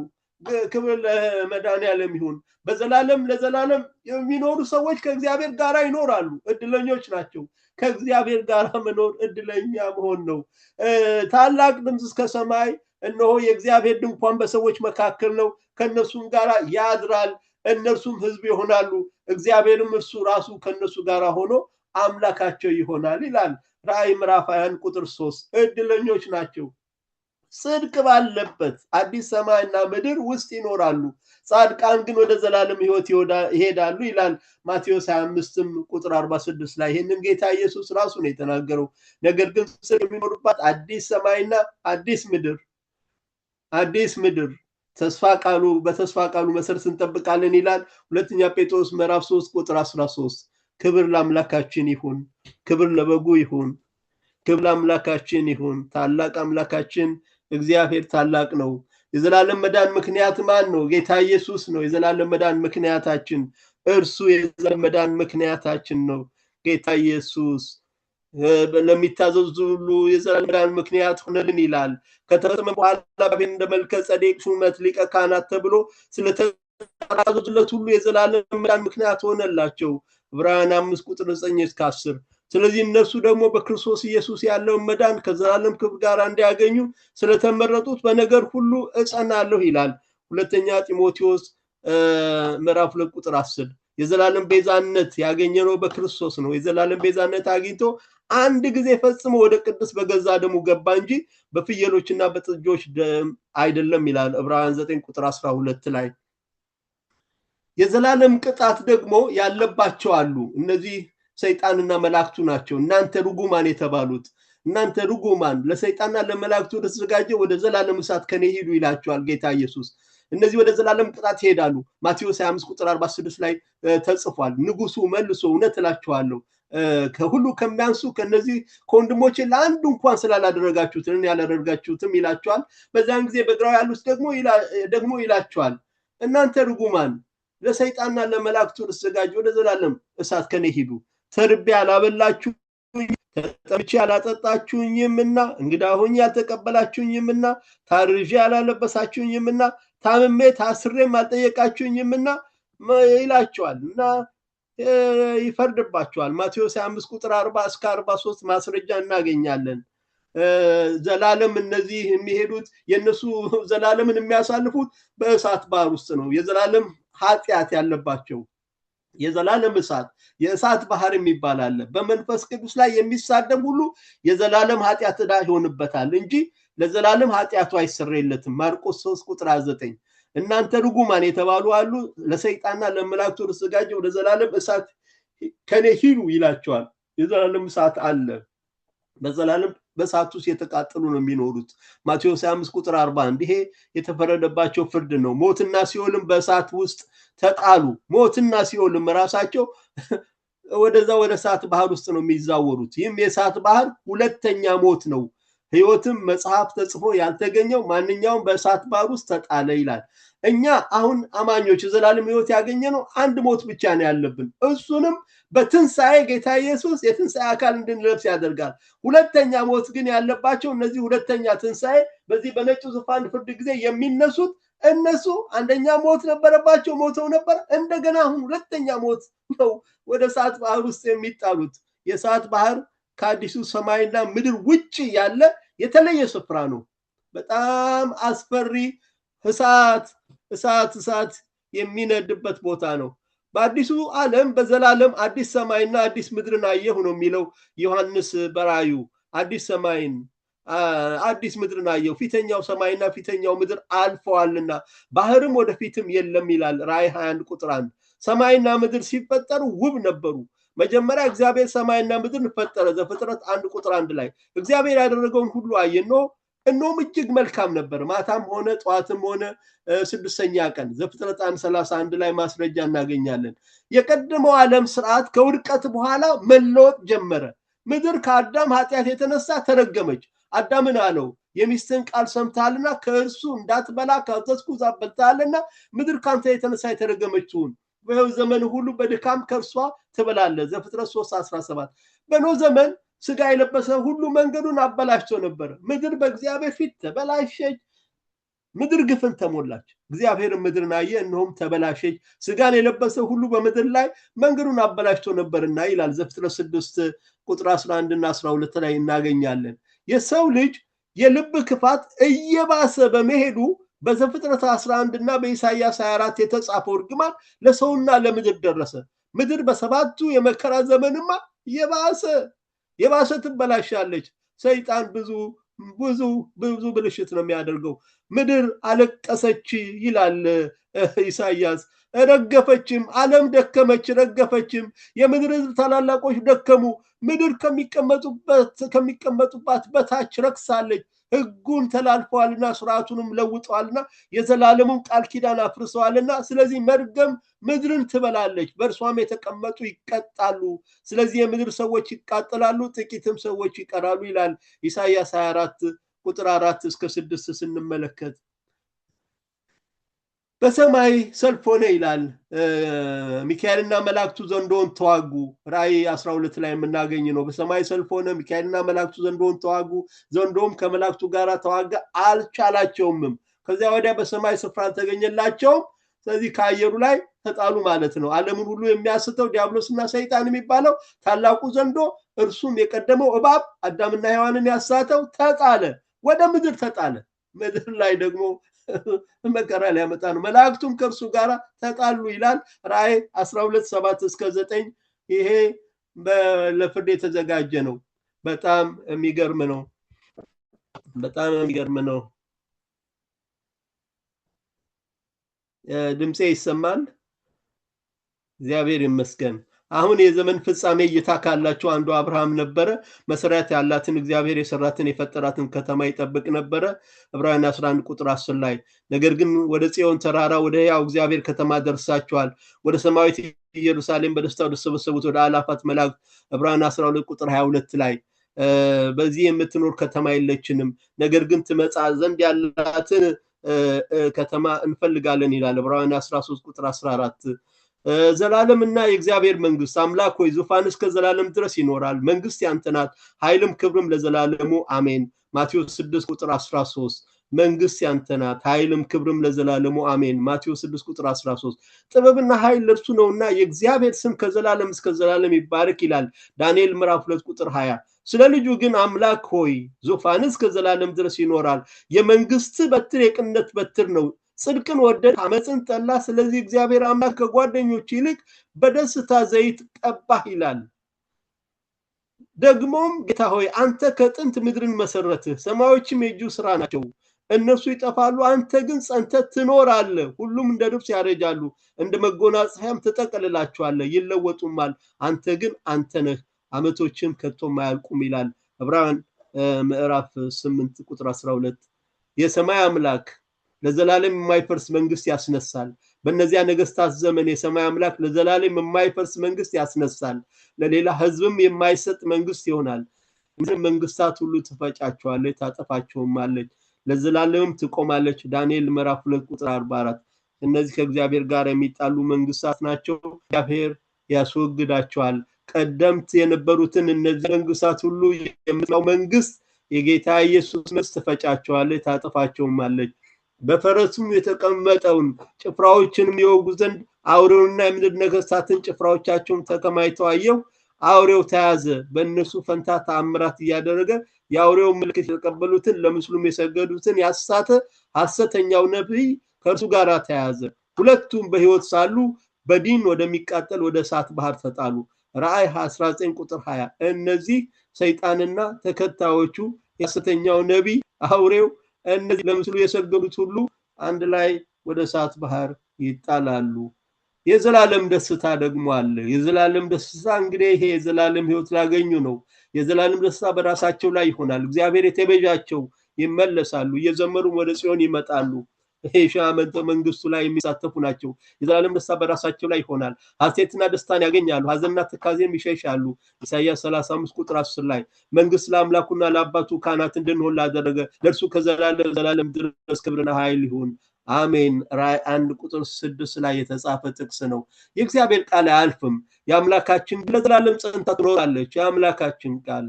ክብር ለመድኃኔዓለም ይሁን። በዘላለም ለዘላለም የሚኖሩ ሰዎች ከእግዚአብሔር ጋር ይኖራሉ። እድለኞች ናቸው። ከእግዚአብሔር ጋር መኖር እድለኛ መሆን ነው። ታላቅ ድምፅ እስከ ሰማይ፣ እነሆ የእግዚአብሔር ድንኳን በሰዎች መካከል ነው፣ ከነሱም ጋር ያድራል። እነርሱም ሕዝብ ይሆናሉ፣ እግዚአብሔርም እርሱ ራሱ ከነሱ ጋር ሆኖ አምላካቸው ይሆናል ይላል ራእይ ምዕራፍ 21 ቁጥር 3። እድለኞች ናቸው። ጽድቅ ባለበት አዲስ ሰማይና ምድር ውስጥ ይኖራሉ፣ ጻድቃን ግን ወደ ዘላለም ሕይወት ይሄዳሉ ይላል ማቴዎስ 25 ቁጥር 46 ላይ። ይህንን ጌታ ኢየሱስ ራሱ ነው የተናገረው። ነገር ግን ጽድቅ የሚኖርባት አዲስ ሰማይና አዲስ ምድር በተስፋ ቃሉ መሰረት እንጠብቃለን ይላል ሁለተኛ ጴጥሮስ ምዕራፍ 3 ቁጥር 13። ክብር ለአምላካችን ይሁን፣ ክብር ለበጉ ይሁን፣ ክብር ለአምላካችን ይሁን። ታላቅ አምላካችን እግዚአብሔር ታላቅ ነው። የዘላለም መዳን ምክንያት ማን ነው? ጌታ ኢየሱስ ነው የዘላለም መዳን ምክንያታችን። እርሱ የዘላለም መዳን ምክንያታችን ነው። ጌታ ኢየሱስ ለሚታዘዙ ሁሉ የዘላለም መዳን ምክንያት ሆነልን ይላል። ከተፈጸመ በኋላ እንደ መልከ ጸዴቅ ሹመት ሊቀ ካህናት ተብሎ ስለተታዘዙለት ሁሉ የዘላለም መዳን ምክንያት ሆነላቸው ዕብራውያን 5 ቁጥር 9 እስከ 10። ስለዚህ እነርሱ ደግሞ በክርስቶስ ኢየሱስ ያለውን መዳን ከዘላለም ክብር ጋር እንዲያገኙ ስለተመረጡት በነገር ሁሉ እጸናለሁ ይላል ሁለተኛ ጢሞቴዎስ ምዕራፍ 2 ቁጥር 10። የዘላለም ቤዛነት ያገኘነው በክርስቶስ ነው። የዘላለም ቤዛነት አግኝቶ አንድ ጊዜ ፈጽሞ ወደ ቅድስ በገዛ ደሙ ገባ እንጂ በፍየሎችና በጥጆች ደም አይደለም ይላል ዕብራውያን 9 ቁጥር 12 ላይ። የዘላለም ቅጣት ደግሞ ያለባቸው አሉ። እነዚህ ሰይጣንና መላእክቱ ናቸው። እናንተ ርጉማን የተባሉት፣ እናንተ ርጉማን ለሰይጣንና ለመላእክቱ ተዘጋጀ ወደ ዘላለም እሳት ከኔ ሂዱ ይላቸዋል ጌታ ኢየሱስ። እነዚህ ወደ ዘላለም ቅጣት ይሄዳሉ። ማቴዎስ 25 ቁጥር 46 ላይ ተጽፏል። ንጉሱ መልሶ እውነት እላችኋለሁ ከሁሉ ከሚያንሱ ከነዚህ ከወንድሞቼ ለአንዱ እንኳን ስላላደረጋችሁትን ያላደረጋችሁትም ይላቸዋል። በዛን ጊዜ በግራው ያሉት ደግሞ ይላቸዋል እናንተ ርጉማን ለሰይጣንና ለመላእክቱ ተዘጋጀ ወደ ዘላለም እሳት ከኔ ሂዱ። ተርቤ አላበላችሁኝ፣ ተጠምቼ አላጠጣችሁኝምና፣ እንግዳ ሆኜ አልተቀበላችሁኝምና፣ ታርዤ አላለበሳችሁኝምና፣ ታምሜ ታስሬም አልጠየቃችሁኝምና ይላቸዋል እና ይፈርድባቸዋል። ማቴዎስ 5 ቁጥር 40 እስከ 43 ማስረጃ እናገኛለን። ዘላለም እነዚህ የሚሄዱት የነሱ ዘላለምን የሚያሳልፉት በእሳት ባህር ውስጥ ነው። የዘላለም ኃጢአት ያለባቸው የዘላለም እሳት የእሳት ባህር የሚባል አለ። በመንፈስ ቅዱስ ላይ የሚሳደብ ሁሉ የዘላለም ኃጢአት ዕዳ ይሆንበታል እንጂ ለዘላለም ኃጢአቱ አይሰረይለትም። ማርቆስ 3 ቁጥር 9። እናንተ ርጉማን የተባሉ አሉ ለሰይጣንና ለመላእክቱ ተዘጋጀ ወደ ዘላለም እሳት ከኔ ሂዱ ይላቸዋል። የዘላለም እሳት አለ። በዘላለም በእሳት ውስጥ የተቃጠሉ ነው የሚኖሩት። ማቴዎስ 5 ቁጥር 41። ይሄ የተፈረደባቸው ፍርድ ነው። ሞትና ሲኦልም በእሳት ውስጥ ተጣሉ። ሞትና ሲኦልም ራሳቸው ወደዛ ወደ እሳት ባህር ውስጥ ነው የሚዛወሩት። ይህም የእሳት ባህር ሁለተኛ ሞት ነው። ሕይወትም መጽሐፍ ተጽፎ ያልተገኘው ማንኛውም በእሳት ባህር ውስጥ ተጣለ ይላል። እኛ አሁን አማኞች የዘላለም ሕይወት ያገኘነው አንድ ሞት ብቻ ነው ያለብን። እሱንም በትንሣኤ ጌታ ኢየሱስ የትንሣኤ አካል እንድንለብስ ያደርጋል። ሁለተኛ ሞት ግን ያለባቸው እነዚህ ሁለተኛ ትንሣኤ በዚህ በነጩ ዙፋን ፍርድ ጊዜ የሚነሱት እነሱ አንደኛ ሞት ነበረባቸው፣ ሞተው ነበር። እንደገና አሁን ሁለተኛ ሞት ነው ወደ እሳት ባህር ውስጥ የሚጣሉት። የእሳት ባህር ከአዲሱ ሰማይና ምድር ውጭ ያለ የተለየ ስፍራ ነው። በጣም አስፈሪ እሳት የሚነድበት ቦታ ነው። በአዲሱ ዓለም በዘላለም አዲስ ሰማይና አዲስ ምድርን አየሁ ነው የሚለው ዮሐንስ በራእዩ። አዲስ ሰማይን አዲስ ምድርን አየሁ፣ ፊተኛው ሰማይና ፊተኛው ምድር አልፈዋልና ባህርም ወደፊትም የለም ይላል ራእይ 21 ቁጥር 1። ሰማይና ምድር ሲፈጠሩ ውብ ነበሩ። መጀመሪያ እግዚአብሔር ሰማይና ምድርን ፈጠረ። ዘፍጥረት 1 ቁጥር 1 ላይ እግዚአብሔር ያደረገውን ሁሉ አየ፣ እነሆም እጅግ መልካም ነበር። ማታም ሆነ ጠዋትም ሆነ ስድስተኛ ቀን። ዘፍጥረት 1:31 ላይ ማስረጃ እናገኛለን። የቀደመው ዓለም ስርዓት ከውድቀት በኋላ መለወጥ ጀመረ። ምድር ከአዳም ኃጢአት የተነሳ ተረገመች። አዳምን አለው የሚስትን ቃል ሰምተሃልና ከእርሱ እንዳትበላ ካዘዝኩህ ዛፍ በልተሃልና ምድር ካንተ የተነሳ የተረገመች ትሁን። በሕይወት ዘመን ሁሉ በድካም ከእርሷ ትበላለህ። ዘፍጥረት 3:17። በኖህ ዘመን ስጋ የለበሰ ሁሉ መንገዱን አበላሽቶ ነበር። ምድር በእግዚአብሔር ፊት ተበላሸች፣ ምድር ግፍን ተሞላች። እግዚአብሔር ምድርን አየ፣ እነሆም ተበላሸች፣ ስጋን የለበሰ ሁሉ በምድር ላይ መንገዱን አበላሽቶ ነበርና ይላል ዘፍጥረት 6 ቁጥር 11 እና 12 ላይ እናገኛለን። የሰው ልጅ የልብ ክፋት እየባሰ በመሄዱ በዘፍጥረት 11 እና በኢሳይያስ 24 የተጻፈው እርግማን ለሰውና ለምድር ደረሰ። ምድር በሰባቱ የመከራ ዘመንማ የባሰ ትበላሻለች። ሰይጣን ብዙ ብልሽት ነው የሚያደርገው። ምድር አለቀሰች ይላል ኢሳይያስ። ረገፈችም፣ ዓለም ደከመች ረገፈችም። የምድር ሕዝብ ታላላቆች ደከሙ። ምድር ከሚቀመጡባት በታች ረክሳለች። ሕጉን ተላልፈዋልና ስርዓቱንም ለውጠዋልና የዘላለሙን ቃል ኪዳን አፍርሰዋልና። ስለዚህ መርገም ምድርን ትበላለች፣ በእርሷም የተቀመጡ ይቀጣሉ። ስለዚህ የምድር ሰዎች ይቃጠላሉ፣ ጥቂትም ሰዎች ይቀራሉ ይላል ኢሳይያስ 24 ቁጥር 4 እስከ 6 ስንመለከት። በሰማይ ሰልፍ ሆነ ይላል። ሚካኤልና መላእክቱ ዘንዶውን ተዋጉ። ራእይ 12 ላይ የምናገኝ ነው። በሰማይ ሰልፍ ሆነ፣ ሚካኤልና መላእክቱ ዘንዶውን ተዋጉ። ዘንዶውም ከመላእክቱ ጋር ተዋጋ፣ አልቻላቸውምም። ከዚያ ወዲያ በሰማይ ስፍራ አልተገኘላቸውም። ስለዚህ ከአየሩ ላይ ተጣሉ ማለት ነው። ዓለምን ሁሉ የሚያስተው ዲያብሎስና ሰይጣን የሚባለው ታላቁ ዘንዶ፣ እርሱም የቀደመው እባብ አዳምና ሔዋንን ያሳተው ተጣለ፣ ወደ ምድር ተጣለ። ምድር ላይ ደግሞ መከራ ሊያመጣ ነው። መላእክቱም ከእርሱ ጋር ተጣሉ ይላል ራእይ 12:7 እስከ 9። ይሄ ለፍርድ የተዘጋጀ ነው። በጣም የሚገርም ነው። በጣም የሚገርም ነው። ድምጼ ይሰማል? እግዚአብሔር ይመስገን። አሁን የዘመን ፍጻሜ እይታ ካላቸው አንዱ አብርሃም ነበረ። መሰረት ያላትን እግዚአብሔር የሰራትን የፈጠራትን ከተማ ይጠብቅ ነበረ። ዕብራውያን 11 ቁጥር 10 ላይ ነገር ግን ወደ ጽዮን ተራራ ወደ ሕያው እግዚአብሔር ከተማ ደርሳችኋል፣ ወደ ሰማያዊት ኢየሩሳሌም በደስታ ወደ ተሰበሰቡት ወደ አላፋት መላእክት። ዕብራውያን 12 ቁጥር 22 ላይ በዚህ የምትኖር ከተማ የለችንም፣ ነገር ግን ትመጣ ዘንድ ያላትን ከተማ እንፈልጋለን ይላል ዕብራውያን 13 ቁጥር 14። ዘላለምና የእግዚአብሔር መንግስት። አምላክ ሆይ ዙፋን እስከ ዘላለም ድረስ ይኖራል፣ መንግስት ያንተ ናት፣ ኃይልም ክብርም ለዘላለሙ አሜን። ማቴዎስ 6 ቁጥር 13 መንግስት ያንተ ናት፣ ኃይልም ክብርም ለዘላለሙ አሜን። ማቴዎስ 6 ቁጥር 13 ጥበብና ኃይል ለእርሱ ነውና የእግዚአብሔር ስም ከዘላለም እስከ ዘላለም ይባረክ ይላል ዳንኤል ምዕራፍ 2 ቁጥር 20። ስለ ልጁ ግን አምላክ ሆይ ዙፋን እስከ ዘላለም ድረስ ይኖራል፣ የመንግስት በትር የቅንነት በትር ነው፣ ጽድቅን ወደድ አመፅን ጠላ፣ ስለዚህ እግዚአብሔር አምላክ ከጓደኞች ይልቅ በደስታ ዘይት ቀባህ ይላል። ደግሞም ጌታ ሆይ አንተ ከጥንት ምድርን መሰረትህ፣ ሰማዮችም የእጁ ስራ ናቸው፣ እነርሱ ይጠፋሉ፣ አንተ ግን ጸንተህ ትኖራለህ። ሁሉም እንደ ልብስ ያረጃሉ፣ እንደ መጎናጸፊያም ትጠቀልላቸዋለህ፣ ይለወጡማል፣ አንተ ግን አንተ ነህ፣ አመቶችም ከቶም አያልቁም ይላል ዕብራውያን ምዕራፍ 8 ቁጥር 12። የሰማይ አምላክ ለዘላለም የማይፈርስ መንግስት ያስነሳል። በእነዚያ ነገስታት ዘመን የሰማይ አምላክ ለዘላለም የማይፈርስ መንግስት ያስነሳል፣ ለሌላ ህዝብም የማይሰጥ መንግስት ይሆናል። መንግስታት ሁሉ ትፈጫቸዋለች፣ ታጠፋቸውማለች፣ ለዘላለምም ትቆማለች። ዳንኤል ምዕራፍ 2 ቁጥር 44። እነዚህ ከእግዚአብሔር ጋር የሚጣሉ መንግስታት ናቸው፣ እግዚአብሔር ያስወግዳቸዋል። ቀደምት የነበሩትን እነዚህ መንግስታት ሁሉ የምትመጣው መንግስት የጌታ ኢየሱስ መንግስት ትፈጫቸዋለች፣ ታጠፋቸውማለች። በፈረሱም የተቀመጠውን ጭፍራዎችንም ይወጉ ዘንድ አውሬውንና የምድር ነገስታትን ጭፍራዎቻቸውን ተከማይተው አየሁ። አውሬው ተያዘ፣ በእነሱ ፈንታ ተአምራት እያደረገ የአውሬው ምልክት የተቀበሉትን ለምስሉም የሰገዱትን ያሳተ ሐሰተኛው ነቢይ ከእርሱ ጋር ተያዘ። ሁለቱም በህይወት ሳሉ በዲን ወደሚቃጠል ወደ እሳት ባህር ተጣሉ። ራእይ 19 ቁጥር 20። እነዚህ ሰይጣንና ተከታዮቹ የሐሰተኛው ነቢይ አውሬው እነዚህ ለምስሉ የሰገዱት ሁሉ አንድ ላይ ወደ እሳት ባህር ይጣላሉ። የዘላለም ደስታ ደግሞ አለ። የዘላለም ደስታ እንግዲህ ይሄ የዘላለም ህይወት ላገኙ ነው። የዘላለም ደስታ በራሳቸው ላይ ይሆናል። እግዚአብሔር የተቤዣቸው ይመለሳሉ፣ እየዘመሩም ወደ ጽዮን ይመጣሉ። ሺህ ዓመት መንግስቱ ላይ የሚሳተፉ ናቸው። የዘላለም ደስታ በራሳቸው ላይ ይሆናል። ሐሴትና ደስታን ያገኛሉ፣ ሐዘንና ትካዜም ይሸሻሉ። ኢሳይያስ 35 ቁጥር 10 ላይ መንግስት ለአምላኩና ለአባቱ ካህናት እንድንሆን ላደረገ ለእርሱ ከዘላለም ዘላለም ድረስ ክብርና ኃይል ይሁን አሜን። ራእይ 1 ቁጥር 6 ላይ የተጻፈ ጥቅስ ነው። የእግዚአብሔር ቃል አያልፍም። የአምላካችን ለዘላለም ጸንታ ትኖራለች። የአምላካችን ቃል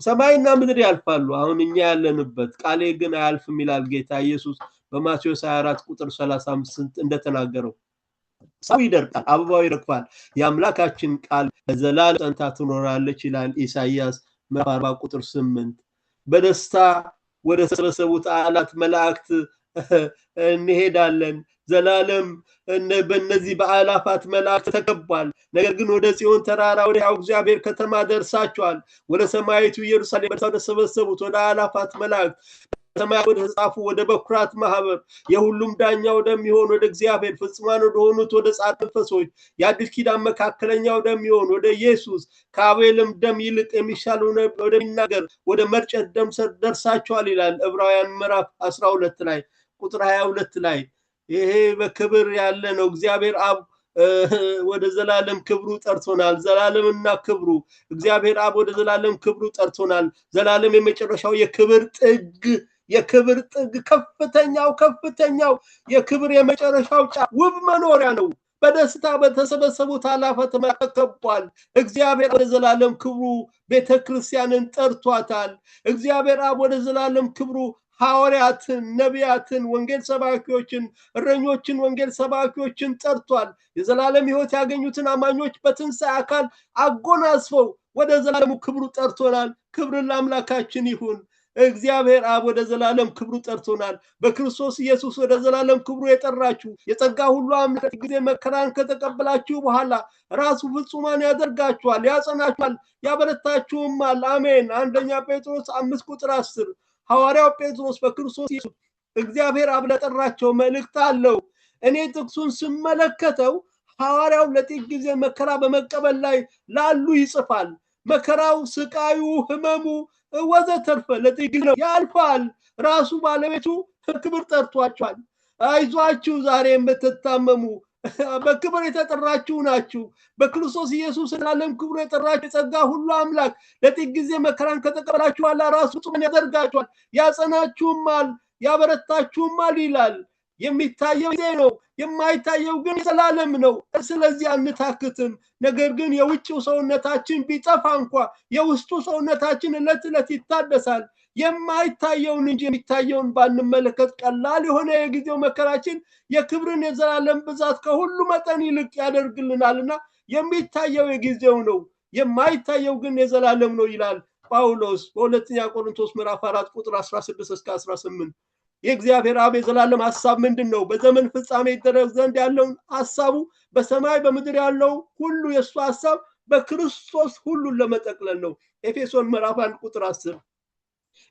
ሰማይና ምድር ያልፋሉ፣ አሁን እኛ ያለንበት ቃሌ ግን አያልፍም ይላል ጌታ ኢየሱስ በማቴዎስ 24 ቁጥር 35 እንደተናገረው። ሰው ይደርቃል፣ አበባው ይረግፋል፣ የአምላካችን ቃል ለዘላለም ጸንታ ትኖራለች ይላል ኢሳይያስ ምዕራፍ 40 ቁጥር 8። በደስታ ወደ ተሰበሰቡት አእላፍ መላእክት እንሄዳለን። ዘላለም በእነዚህ በአእላፋት መላእክት ተከቧል። ነገር ግን ወደ ጽዮን ተራራ ወደ ሕያው እግዚአብሔር ከተማ ደርሳችኋል። ወደ ሰማያዊቱ ኢየሩሳሌም ወደ ተሰበሰቡት ወደ አእላፋት መላእክት ሰማይ ወደ ተጻፉ ወደ በኩራት ማህበር የሁሉም ዳኛ ወደሚሆን ወደ እግዚአብሔር ፍጹማን ወደሆኑት ወደ ጻድቃን መንፈሶች የአዲስ ኪዳን መካከለኛ ወደሚሆን ወደ ኢየሱስ ከአቤልም ደም ይልቅ የሚሻል ወደሚናገር ወደ መርጨት ደም ደርሳችኋል ይላል ዕብራውያን ምዕራፍ 12 ላይ ቁጥር 22 ላይ። ይሄ በክብር ያለ ነው። እግዚአብሔር አብ ወደ ዘላለም ክብሩ ጠርቶናል። ዘላለምና ክብሩ እግዚአብሔር አብ ወደ ዘላለም ክብሩ ጠርቶናል። ዘላለም የመጨረሻው የክብር ጥግ ከፍተኛው የክብር የመጨረሻው ጫፍ ውብ መኖሪያ ነው። በደስታ በተሰበሰቡት አእላፋት ተከቧል። እግዚአብሔር ወደ ዘላለም ክብሩ ቤተክርስቲያንን ጠርቷታል። እግዚአብሔር አብ ወደ ዘላለም ክብሩ ሐዋርያትን፣ ነቢያትን፣ ወንጌል ሰባኪዎችን፣ እረኞችን፣ ወንጌል ሰባኪዎችን ጠርቷል። የዘላለም ሕይወት ያገኙትን አማኞች በትንሣኤ አካል አጎናጽፈው ወደ ዘላለሙ ክብሩ ጠርቶናል። ክብርን ለአምላካችን ይሁን። እግዚአብሔር አብ ወደ ዘላለም ክብሩ ጠርቶናል። በክርስቶስ ኢየሱስ ወደ ዘላለም ክብሩ የጠራችሁ የጸጋ ሁሉ አምላክ ጊዜ መከራን ከተቀበላችሁ በኋላ ራሱ ፍጹማን ያደርጋችኋል፣ ያጸናችኋል፣ ያበረታችሁማል። አሜን። አንደኛ ጴጥሮስ 5:10 ሐዋርያው ጴጥሮስ በክርስቶስ ኢየሱስ እግዚአብሔር አብ ለጠራቸው መልእክት አለው። እኔ ጥቅሱን ስመለከተው ሐዋርያው ለጥቂት ጊዜ መከራ በመቀበል ላይ ላሉ ይጽፋል። መከራው፣ ስቃዩ፣ ህመሙ ወዘተርፈ ለጥቂት ጊዜ ነው፣ ያልፋል። ራሱ ባለቤቱ ክብር ጠርቷቸዋል። አይዟችሁ ዛሬ የምትታመሙ በክብር የተጠራችሁ ናችሁ። በክርስቶስ ኢየሱስ ለዓለም ክብሩ የጠራችሁ የጸጋ ሁሉ አምላክ ለጥቂት ጊዜ መከራን ከተቀበላችሁ በኋላ ራሱ ፍጹማን ያደርጋችኋል፣ ያጸናችሁማል፣ ያበረታችሁማል ይላል። የሚታየው ጊዜ ነው፣ የማይታየው ግን የዘላለም ነው። ስለዚህ አንታክትም። ነገር ግን የውጭው ሰውነታችን ቢጠፋ እንኳ የውስጡ ሰውነታችን ዕለት ዕለት ይታደሳል። የማይታየውን እንጂ የሚታየውን ባንመለከት ቀላል የሆነ የጊዜው መከራችን የክብርን የዘላለም ብዛት ከሁሉ መጠን ይልቅ ያደርግልናልና የሚታየው የጊዜው ነው፣ የማይታየው ግን የዘላለም ነው ይላል ጳውሎስ በሁለተኛ ቆሮንቶስ ምዕራፍ 4 ቁጥር 16 እስከ 18። የእግዚአብሔር አብ የዘላለም ሐሳብ ምንድን ነው? በዘመን ፍጻሜ ይደረግ ዘንድ ያለውን ሐሳቡ በሰማይ በምድር ያለው ሁሉ የእሱ ሐሳብ በክርስቶስ ሁሉን ለመጠቅለል ነው። ኤፌሶን ምዕራፍ 1 ቁጥር 10።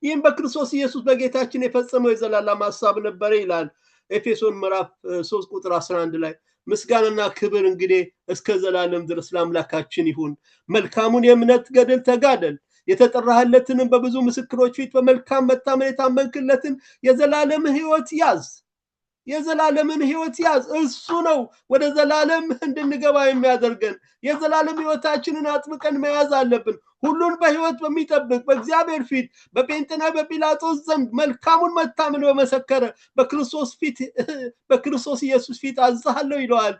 ይህም በክርስቶስ ኢየሱስ በጌታችን የፈጸመው የዘላለም ሐሳብ ነበረ ይላል ኤፌሶን ምዕራፍ 3 ቁጥር 11 ላይ። ምስጋናና ክብር እንግዲህ እስከ ዘላለም ድረስ ለአምላካችን ይሁን። መልካሙን የእምነት ገድል ተጋደል፣ የተጠራህለትንም በብዙ ምስክሮች ፊት በመልካም መታመን የታመንክለትን የዘላለምን ሕይወት ያዝ። የዘላለምን ሕይወት ያዝ። እሱ ነው ወደ ዘላለም እንድንገባ የሚያደርገን። የዘላለም ሕይወታችንን አጥብቀን መያዝ አለብን። ሁሉን በሕይወት በሚጠብቅ በእግዚአብሔር ፊት በጴንጤና በጲላጦስ ዘንድ መልካሙን መታመን በመሰከረ በክርስቶስ ኢየሱስ ፊት አዝሃለሁ ይለዋል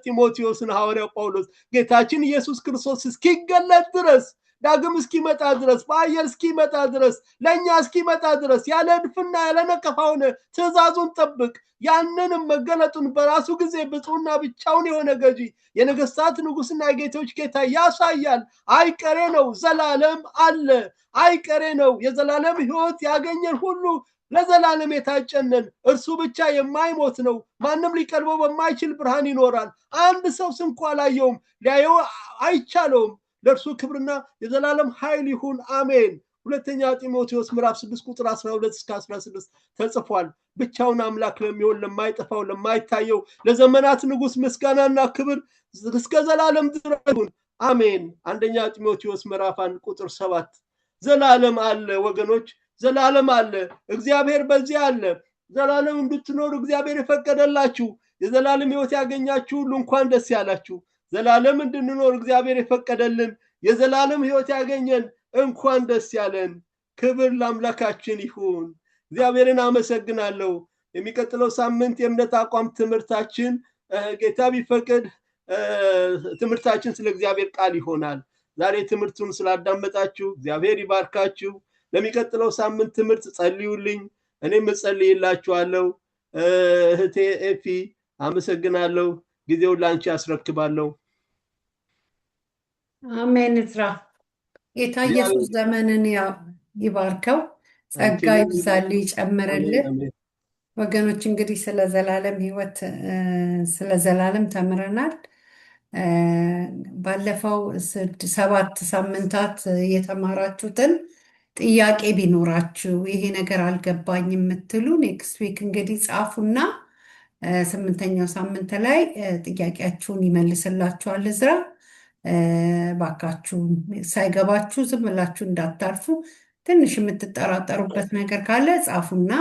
ጢሞቴዎስን ሐዋርያው ጳውሎስ። ጌታችን ኢየሱስ ክርስቶስ እስኪገለጥ ድረስ ዳግም እስኪመጣ ድረስ በአየር እስኪመጣ ድረስ ለእኛ እስኪመጣ ድረስ ያለ እድፍና ያለ ነቀፋ ሆነ ትእዛዙን ጠብቅ። ያንንም መገለጡን በራሱ ጊዜ ብፁዕና ብቻውን የሆነ ገዢ የነገስታት ንጉስና የጌቶች ጌታ ያሳያል። አይቀሬ ነው፣ ዘላለም አለ። አይቀሬ ነው። የዘላለም ሕይወት ያገኘን ሁሉ ለዘላለም የታጨነን እርሱ ብቻ የማይሞት ነው። ማንም ሊቀርበው በማይችል ብርሃን ይኖራል። አንድ ሰው ስንኳ አላየውም፣ ሊያየው አይቻለውም። ለእርሱ ክብርና የዘላለም ኃይል ይሁን፣ አሜን። ሁለተኛ ጢሞቴዎስ ምዕራፍ 6 ቁጥር 12 እስከ 16 ተጽፏል። ብቻውን አምላክ ለሚሆን ለማይጠፋው ለማይታየው ለዘመናት ንጉስ ምስጋናና ክብር እስከ ዘላለም ድረስ ይሁን፣ አሜን። አንደኛ ጢሞቴዎስ ምዕራፍ 1 ቁጥር 7። ዘላለም አለ ወገኖች፣ ዘላለም አለ። እግዚአብሔር በዚህ አለ። ዘላለም እንድትኖሩ እግዚአብሔር የፈቀደላችሁ የዘላለም ሕይወት ያገኛችሁ ሁሉ እንኳን ደስ ያላችሁ። ዘላለም እንድንኖር እግዚአብሔር የፈቀደልን የዘላለም ሕይወት ያገኘን እንኳን ደስ ያለን። ክብር ለአምላካችን ይሁን። እግዚአብሔርን አመሰግናለሁ። የሚቀጥለው ሳምንት የእምነት አቋም ትምህርታችን ጌታ ቢፈቅድ ትምህርታችን ስለ እግዚአብሔር ቃል ይሆናል። ዛሬ ትምህርቱን ስላዳመጣችሁ እግዚአብሔር ይባርካችሁ። ለሚቀጥለው ሳምንት ትምህርት ጸልዩልኝ፣ እኔም እጸልይላችኋለሁ። እህቴ ኤፊ አመሰግናለሁ። ጊዜውን ላንቺ አስረክባለሁ። አሜን። እዝራ ጌታ ኢየሱስ ዘመንን ይባርከው፣ ጸጋ ይብዛልህ፣ ይጨምርልህ። ወገኖች እንግዲህ ስለ ዘላለም ሕይወት ስለ ዘላለም ተምረናል። ባለፈው 7 ሳምንታት የተማራችሁትን ጥያቄ ቢኖራችሁ ይሄ ነገር አልገባኝ የምትሉ ኔክስት ዊክ እንግዲህ ጻፉና 8ኛው ሳምንት ላይ ጥያቄያችሁን ይመልስላችኋል እዝራ። ባካችሁ ሳይገባችሁ ዝም ብላችሁ እንዳታልፉ። ትንሽ የምትጠራጠሩበት ነገር ካለ ጻፉና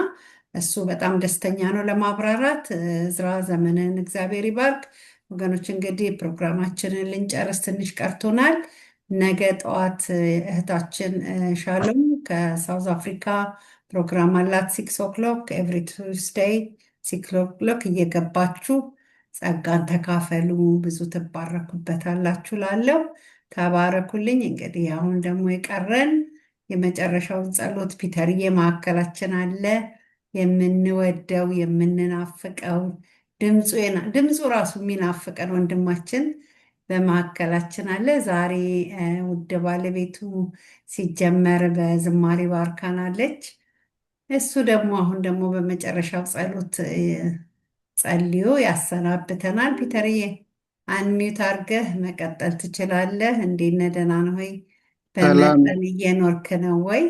እሱ በጣም ደስተኛ ነው ለማብራራት። እዝራ ዘመንን እግዚአብሔር ይባርክ። ወገኖች እንግዲህ ፕሮግራማችንን ልንጨርስ ትንሽ ቀርቶናል። ነገ ጠዋት እህታችን ሻሎም ከሳውዝ አፍሪካ ፕሮግራም አላት 6 o'clock ኤቭሪ ቱስዴይ 6 o'clock እየገባችሁ ጸጋን ተካፈሉ፣ ብዙ ትባረኩበታላችሁ። ላለው ተባረኩልኝ። እንግዲህ አሁን ደግሞ የቀረን የመጨረሻውን ጸሎት ፒተርዬ መካከላችን አለ። የምንወደው የምንናፍቀው ድምፁ ራሱ የሚናፍቀን ወንድማችን በመካከላችን አለ። ዛሬ ውድ ባለቤቱ ሲጀመር በዝማሬ ባርካናለች። እሱ ደግሞ አሁን ደግሞ በመጨረሻው ጸሎት ጸልዮ ያሰናብተናል። ፒተርዬ አንሚዩት አድርገህ መቀጠል ትችላለህ። እንዴት ነህ? ደህና ነው ወይ? በመጠን እየኖርክ ነው ወይ?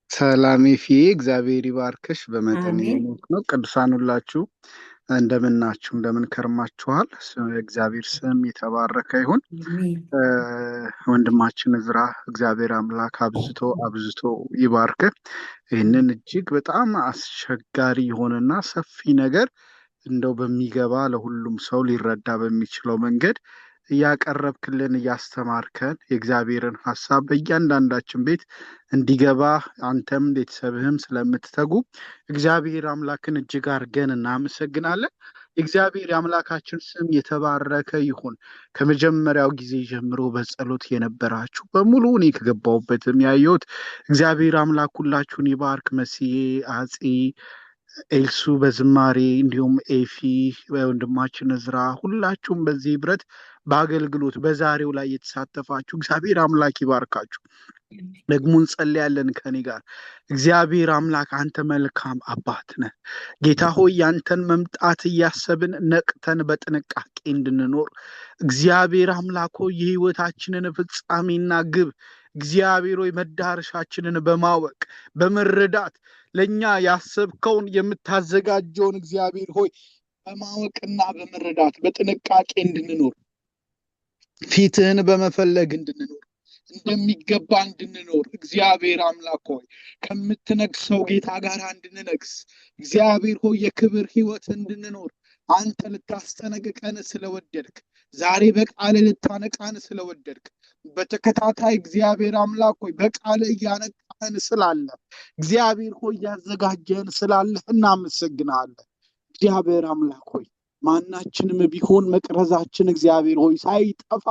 ሰላም ፊ እግዚአብሔር ይባርክሽ። በመጠን እየኖርክ ነው። ቅዱሳን ሁላችሁ እንደምን ናችሁ? እንደምን ከርማችኋል? እግዚአብሔር ስም የተባረከ ይሁን። ወንድማችን እዝራ እግዚአብሔር አምላክ አብዝቶ ይባርክ። ይህንን እጅግ በጣም አስቸጋሪ የሆነና ሰፊ ነገር እንደው በሚገባ ለሁሉም ሰው ሊረዳ በሚችለው መንገድ እያቀረብክልን እያስተማርከን የእግዚአብሔርን ሐሳብ በእያንዳንዳችን ቤት እንዲገባ አንተም ቤተሰብህም ስለምትተጉ እግዚአብሔር አምላክን እጅግ አድርገን እናመሰግናለን። እግዚአብሔር የአምላካችን ስም የተባረከ ይሁን። ከመጀመሪያው ጊዜ ጀምሮ በጸሎት የነበራችሁ በሙሉ እኔ ከገባሁበትም ያየሁት እግዚአብሔር አምላክ ሁላችሁን ይባርክ። መስዬ አፄ ኤልሱ በዝማሬ እንዲሁም ኤፊ ወንድማችን እዝራ ሁላችሁም በዚህ ህብረት በአገልግሎት በዛሬው ላይ የተሳተፋችሁ እግዚአብሔር አምላክ ይባርካችሁ። ደግሞ እንጸልያለን ከኔ ጋር። እግዚአብሔር አምላክ አንተ መልካም አባት ነህ። ጌታ ሆይ ያንተን መምጣት እያሰብን ነቅተን በጥንቃቄ እንድንኖር እግዚአብሔር አምላክ ሆይ የህይወታችንን ፍጻሜና ግብ እግዚአብሔር ሆይ መዳረሻችንን በማወቅ በመረዳት ለኛ ያሰብከውን የምታዘጋጀውን እግዚአብሔር ሆይ በማወቅና በመረዳት በጥንቃቄ እንድንኖር ፊትህን በመፈለግ እንድንኖር እንደሚገባ እንድንኖር እግዚአብሔር አምላክ ሆይ ከምትነግሰው ጌታ ጋር እንድንነግስ እግዚአብሔር ሆይ የክብር ህይወት እንድንኖር አንተ ልታስጠነቅቀን ስለወደድክ ዛሬ በቃል ልታነቃን ስለወደድክ በተከታታይ እግዚአብሔር አምላክ ሆይ በቃል እያነቃን ስላለ እግዚአብሔር ሆይ ያዘጋጀን ስላለ እናመሰግናለን። እግዚአብሔር አምላክ ሆይ ማናችንም ቢሆን መቅረዛችን እግዚአብሔር ሆይ ሳይጠፋ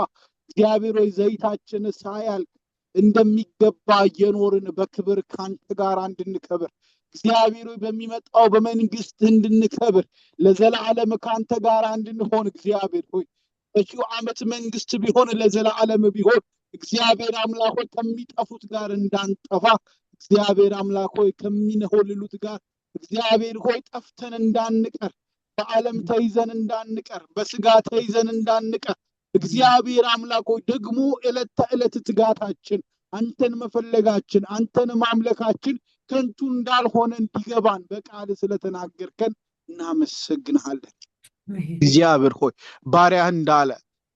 እግዚአብሔር ሆይ ዘይታችን ሳያልቅ እንደሚገባ እየኖርን በክብር ካንተ ጋር እንድንከብር እግዚአብሔር ሆይ በሚመጣው በመንግስት እንድንከብር ለዘላለም ካንተ ጋር እንድንሆን እግዚአብሔር ሆይ በሺው ዓመት መንግስት ቢሆን ለዘላለም ቢሆን እግዚአብሔር አምላክ ሆይ ከሚጠፉት ጋር እንዳንጠፋ እግዚአብሔር አምላክ ሆይ ከሚነሆልሉት ጋር እግዚአብሔር ሆይ ጠፍተን እንዳንቀር በዓለም ተይዘን እንዳንቀር በስጋ ተይዘን እንዳንቀር እግዚአብሔር አምላክ ሆይ ደግሞ ዕለት ተዕለት ትጋታችን አንተን መፈለጋችን አንተን ማምለካችን ከንቱ እንዳልሆነ እንዲገባን በቃል ስለተናገርከን እናመሰግናለን። እግዚአብሔር ሆይ ባሪያህ እንዳለ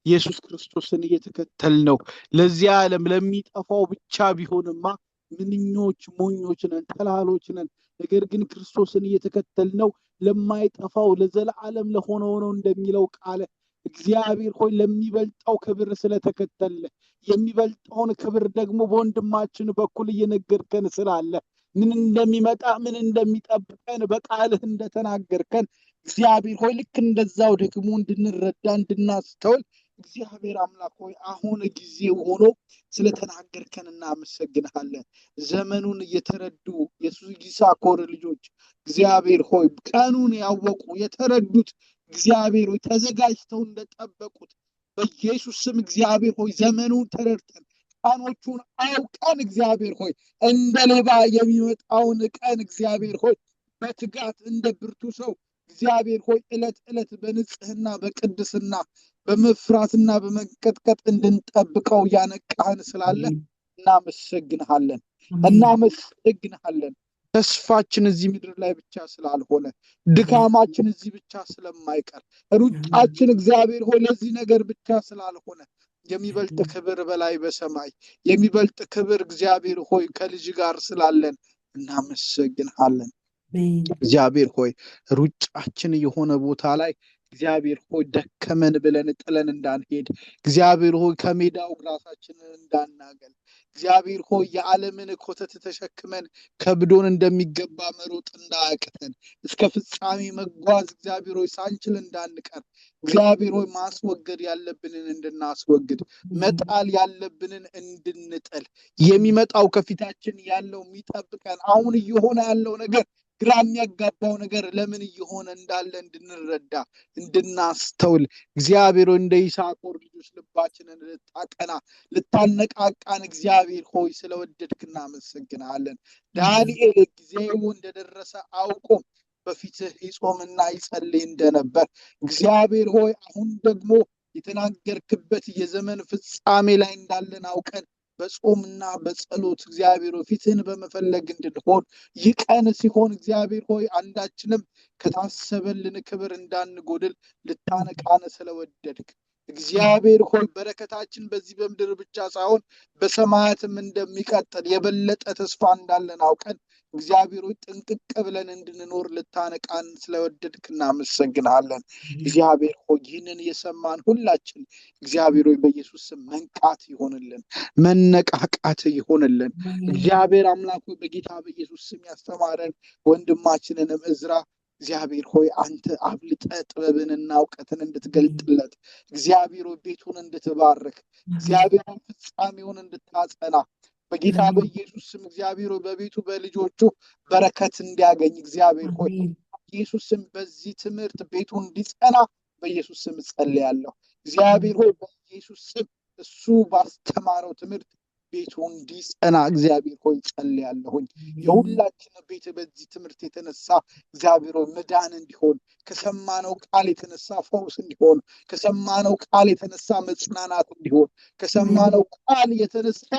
ኢየሱስ ክርስቶስን እየተከተልነው ለዚህ ዓለም ለሚጠፋው ብቻ ቢሆንማ ምንኞች ሞኞች ነን ተላሎች ነን። ነገር ግን ክርስቶስን እየተከተልነው ለማይጠፋው ለዘላለም ለሆነው ነው እንደሚለው ቃል እግዚአብሔር ሆይ ለሚበልጣው ክብር ስለተከተለ የሚበልጣውን ክብር ደግሞ በወንድማችን በኩል እየነገርከን ስላለ ምን እንደሚመጣ ምን እንደሚጠብቀን በቃልህ እንደተናገርከን እግዚአብሔር ሆይ ልክ እንደዛው ደግሞ እንድንረዳ እንድናስተውል እግዚአብሔር አምላክ ሆይ አሁን ጊዜው ሆኖ ስለተናገርከን እናመሰግናለን። ዘመኑን የተረዱ የይሳኮር ልጆች እግዚአብሔር ሆይ ቀኑን ያወቁ የተረዱት እግዚአብሔር ሆይ ተዘጋጅተው እንደጠበቁት በኢየሱስ ስም እግዚአብሔር ሆይ ዘመኑን ተረድተን ቀኖቹን አውቀን እግዚአብሔር ሆይ እንደ ሌባ የሚመጣውን ቀን እግዚአብሔር ሆይ በትጋት እንደ ብርቱ ሰው እግዚአብሔር ሆይ ዕለት ዕለት በንጽህና በቅድስና በመፍራትና በመንቀጥቀጥ እንድንጠብቀው ያነቃህን ስላለ እናመሰግንሃለን። ተስፋችን እዚህ ምድር ላይ ብቻ ስላልሆነ ድካማችን እዚህ ብቻ ስለማይቀር ሩጫችን እግዚአብሔር ሆይ ለዚህ ነገር ብቻ ስላልሆነ የሚበልጥ ክብር በላይ በሰማይ የሚበልጥ ክብር እግዚአብሔር ሆይ ከልጅ ጋር ስላለን እናመሰግንሃለን። እግዚአብሔር ሆይ ሩጫችን የሆነ ቦታ ላይ እግዚአብሔር ሆይ ደከመን ብለን ጥለን እንዳንሄድ እግዚአብሔር ሆይ ከሜዳው ራሳችንን እንዳናገል እግዚአብሔር ሆይ የዓለምን ኮተት ተሸክመን ከብዶን እንደሚገባ መሮጥ እንዳያቅተን እስከ ፍጻሜ መጓዝ እግዚአብሔር ሆይ ሳንችል እንዳንቀር እግዚአብሔር ሆይ ማስወገድ ያለብንን እንድናስወግድ መጣል ያለብንን እንድንጥል የሚመጣው ከፊታችን ያለው የሚጠብቀን አሁን እየሆነ ያለው ነገር ግራ የሚያጋባው ነገር ለምን እየሆነ እንዳለ እንድንረዳ እንድናስተውል እግዚአብሔር ሆይ እንደ ይሳኮር ልጆች ልባችንን ልታቀና ልታነቃቃን እግዚአብሔር ሆይ ስለወደድክ እናመሰግናለን። ዳንኤል ጊዜው እንደደረሰ አውቆ በፊትህ ይጾምና ይጸልይ እንደነበር እግዚአብሔር ሆይ አሁን ደግሞ የተናገርክበት የዘመን ፍጻሜ ላይ እንዳለን አውቀን በጾምና በጸሎት እግዚአብሔር ሆይ ፊትህን በመፈለግ እንድንሆን ይቀን ሲሆን እግዚአብሔር ሆይ አንዳችንም ከታሰበልን ክብር እንዳንጎድል ልታነቃን ስለወደድክ እግዚአብሔር ሆይ በረከታችን በዚህ በምድር ብቻ ሳይሆን በሰማያትም እንደሚቀጥል የበለጠ ተስፋ እንዳለን አውቀን እግዚአብሔር ሆይ ጥንቅቅ ብለን እንድንኖር ልታነቃን ስለወደድክ እናመሰግናለን። እግዚአብሔር ሆይ ይህንን የሰማን ሁላችን እግዚአብሔር ሆይ በኢየሱስ ስም መንቃት ይሆንልን፣ መነቃቃት ይሆንልን። እግዚአብሔር አምላክ ሆይ በጌታ በኢየሱስ ስም ያስተማረን ወንድማችንንም እዝራ እግዚአብሔር ሆይ አንተ አብልጠ ጥበብንና እውቀትን እንድትገልጥለት እግዚአብሔር ሆይ ቤቱን እንድትባርክ እግዚአብሔር ፍጻሜውን እንድታጸና በጌታ በኢየሱስ ስም እግዚአብሔር ሆይ በቤቱ በልጆቹ በረከት እንዲያገኝ እግዚአብሔር ሆይ ኢየሱስ ስም በዚህ ትምህርት ቤቱ እንዲጸና በኢየሱስ ስም ጸልያለሁ። እግዚአብሔር ሆይ በኢየሱስ ስም እሱ ባስተማረው ትምህርት ቤቱ እንዲጸና እግዚአብሔር ሆይ ጸልያለሁኝ። የሁላችን ቤት በዚህ ትምህርት የተነሳ እግዚአብሔር ሆይ መዳን እንዲሆን ከሰማነው ቃል የተነሳ ፈውስ እንዲሆን ከሰማነው ቃል የተነሳ መጽናናት እንዲሆን ከሰማነው ቃል የተነሳ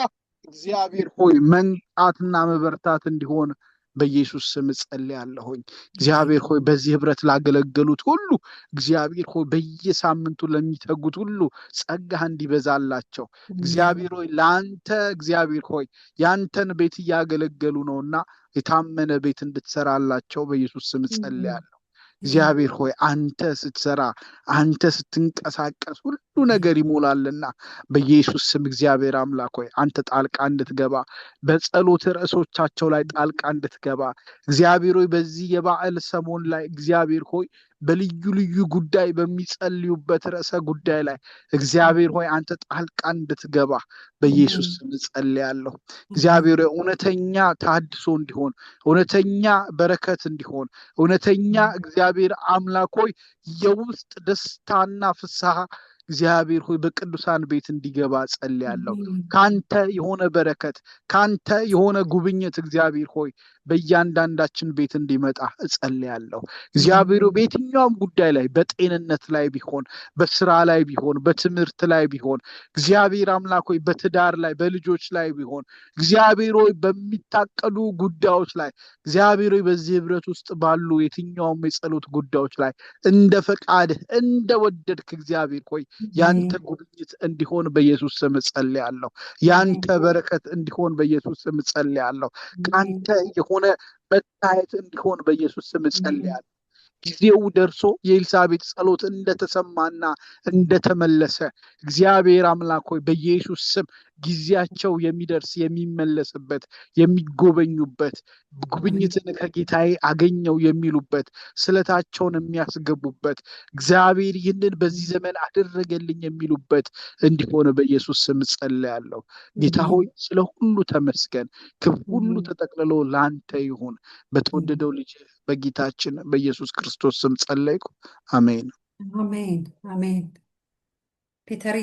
እግዚአብሔር ሆይ መንቃትና መበርታት እንዲሆን በኢየሱስ ስም ጸልያለሁኝ። እግዚአብሔር ሆይ በዚህ ህብረት ላገለገሉት ሁሉ እግዚአብሔር ሆይ በየሳምንቱ ለሚተጉት ሁሉ ጸጋህ እንዲበዛላቸው እግዚአብሔር ሆይ ለአንተ እግዚአብሔር ሆይ ያንተን ቤት እያገለገሉ ነውና የታመነ ቤት እንድትሰራላቸው በኢየሱስ ስም ጸልያለሁ። እግዚአብሔር ሆይ አንተ ስትሰራ አንተ ስትንቀሳቀስ ሁሉ ነገር ይሞላልና በኢየሱስ ስም እግዚአብሔር አምላክ ሆይ አንተ ጣልቃ እንድትገባ በጸሎት ርዕሶቻቸው ላይ ጣልቃ እንድትገባ እግዚአብሔር ሆይ በዚህ የበዓል ሰሞን ላይ እግዚአብሔር ሆይ በልዩ ልዩ ጉዳይ በሚጸልዩበት ርዕሰ ጉዳይ ላይ እግዚአብሔር ሆይ አንተ ጣልቃ እንድትገባ በኢየሱስ ስም ጸልያለሁ። እግዚአብሔር ሆይ እውነተኛ ተሐድሶ እንዲሆን እውነተኛ በረከት እንዲሆን እውነተኛ እግዚአብሔር አምላክ ሆይ የውስጥ ደስታና ፍስሐ እግዚአብሔር ሆይ በቅዱሳን ቤት እንዲገባ ጸልያለሁ። ካንተ የሆነ በረከት ካንተ የሆነ ጉብኝት እግዚአብሔር ሆይ በእያንዳንዳችን ቤት እንዲመጣ ጸልያለሁ። እግዚአብሔር በየትኛውም ጉዳይ ላይ በጤንነት ላይ ቢሆን በስራ ላይ ቢሆን በትምህርት ላይ ቢሆን እግዚአብሔር አምላክ ሆይ በትዳር ላይ በልጆች ላይ ቢሆን እግዚአብሔር ሆይ በሚታቀዱ ጉዳዮች ላይ እግዚአብሔር ሆይ በዚህ ህብረት ውስጥ ባሉ የትኛውም የጸሎት ጉዳዮች ላይ እንደ ፈቃድህ እንደወደድክ እግዚአብሔር ሆይ ያንተ ጉብኝት እንዲሆን በኢየሱስ ስም ጸልያለሁ። ያንተ በረከት እንዲሆን በኢየሱስ ስም ጸልያለሁ። ካንተ የሆነ መታየት እንዲሆን በኢየሱስ ስም ጸልያለሁ። ጊዜው ደርሶ የኤልሳቤጥ ጸሎት እንደተሰማና እንደተመለሰ እግዚአብሔር አምላክ ሆይ በኢየሱስ ስም ጊዜያቸው የሚደርስ የሚመለስበት የሚጎበኙበት ጉብኝትን ከጌታዬ አገኘው የሚሉበት ስለታቸውን የሚያስገቡበት እግዚአብሔር ይህንን በዚህ ዘመን አደረገልኝ የሚሉበት እንዲሆን በኢየሱስ ስም ጸልያለሁ። ጌታ ሆይ ስለ ሁሉ ተመስገን። ክብር ሁሉ ተጠቅልሎ ላንተ ይሁን። በተወደደው ልጅ በጌታችን በኢየሱስ ክርስቶስ ስም ጸለይኩ። አሜን። አሜን። ፒተር